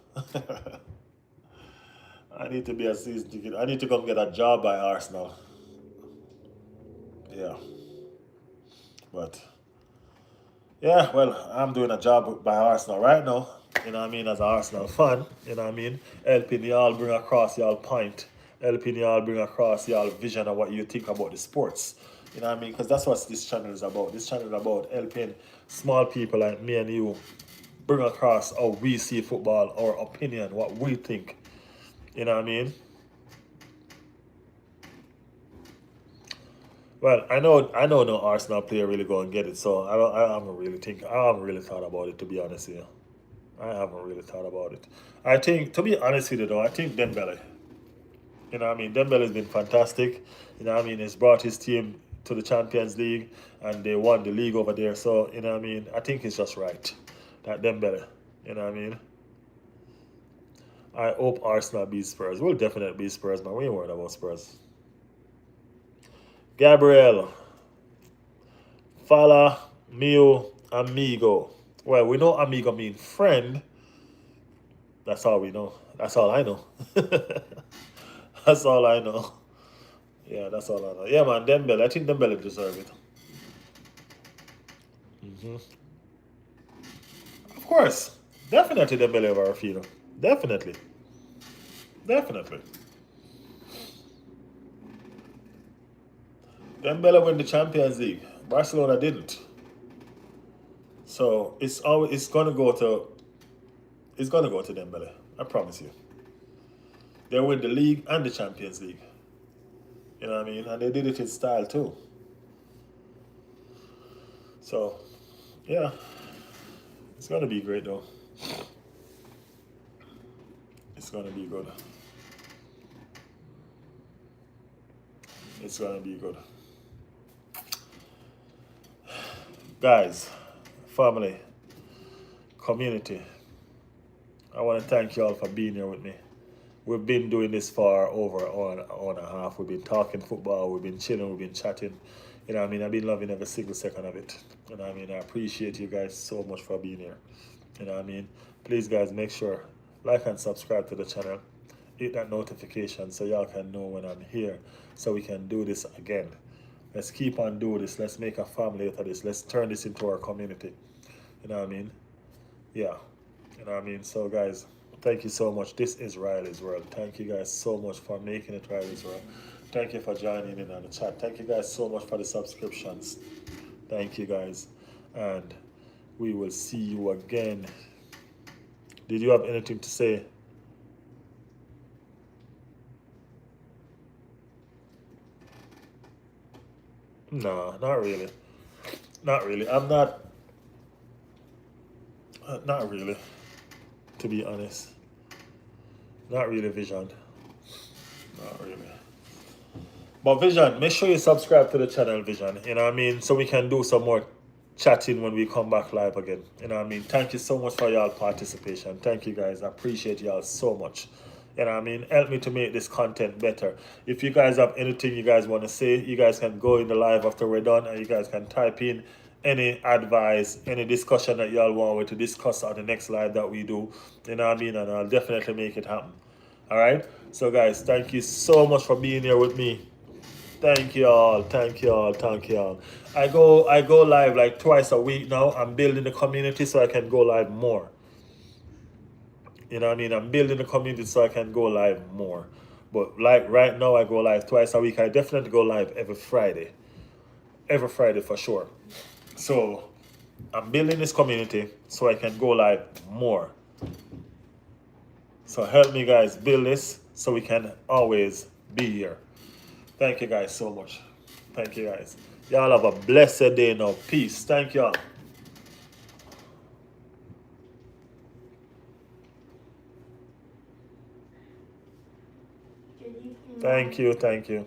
I need to be a season ticket. I need to come get a job by Arsenal. Yeah, but yeah, well, I'm doing a job by Arsenal right now. You know what I mean? As an Arsenal fan, you know what I mean? Helping y'all bring across y'all point, helping y'all bring across y'all vision of what you think about the sports. You know what I mean? Because that's what this channel is about. This channel is about helping small people like me and you bring across how we see football, our opinion, what we think. You know what I mean? Well, I know no Arsenal player really go and get it, so I haven't really thought about it, to be honest here. I haven't really thought about it. I think, to be honest with you though, I think Dembele. You know what I mean? Dembele's been fantastic. You know what I mean? He's brought his team to the Champions League and they won the league over there. So, you know what I mean? I think it's just right. That Dembele. You know what I mean? I hope Arsenal beat Spurs. We'll definitely beat Spurs, man. We ain't worried about Spurs. Gabriel, Fala, Mio, Amigo. Well, we know Amigo means friend. That's all we know. That's all I know. That's all I know. Yeah, that's all I know. Yeah, man, Dembele. I think Dembele deserve it. Of course, definitely Dembele over Rafinha. Definitely, definitely. Dembele win the Champions League. Barcelona didn't. So it's gonna go to Dembele. I promise you. They win the league and the Champions League. You know what I mean? And they did it in style too. So yeah, it's gonna be great though. It's gonna be good. It's gonna be good. Guys, family, community, I want to thank you all for being here with me. We've been doing this for over an hour and a half. We've been talking football, we've been chilling, we've been chatting. You know what I mean? I've been loving every single second of it. You know what I mean? I appreciate you guys so much for being here. You know what I mean? Please, guys, make sure like and subscribe to the channel. Hit that notification so y'all can know when I'm here so we can do this again. Let's keep on doing this. Let's make a family out of this. Let's turn this into our community. You know what I mean? Yeah. You know what I mean? So, guys, thank you so much. This is Riley's World. Thank you guys so much for making it Riley's World. Thank you for joining in on the chat. Thank you guys so much for the subscriptions. Thank you guys. And we will see you again. Did you have anything to say? No, not really. Not really. Not really, to be honest. Not really, Vision. Not really. But Vision, make sure you subscribe to the channel, Vision. You know what I mean? So we can do some more chatting when we come back live again. You know what I mean? Thank you so much for y'all participation. Thank you guys. I appreciate y'all so much. You know what I mean? Help me to make this content better. If you guys have anything you guys want to say, you guys can go in the live after we're done and you guys can type in any advice, any discussion that y'all want me to discuss on the next live that we do. You know what I mean? And I'll definitely make it happen. All right? So guys, thank you so much for being here with me. Thank you all. Thank you all. Thank you all. I go live like twice a week now. I'm building the community so I can go live more. You know what I mean? I'm building the community so I can go live more. But like right now I go live twice a week. I definitely go live every Friday. Every Friday for sure. So I'm building this community so I can go live more. So help me guys build this so we can always be here. Thank you guys so much. Thank you guys. Y'all have a blessed day now. Peace. Thank y'all. Thank you. Thank you.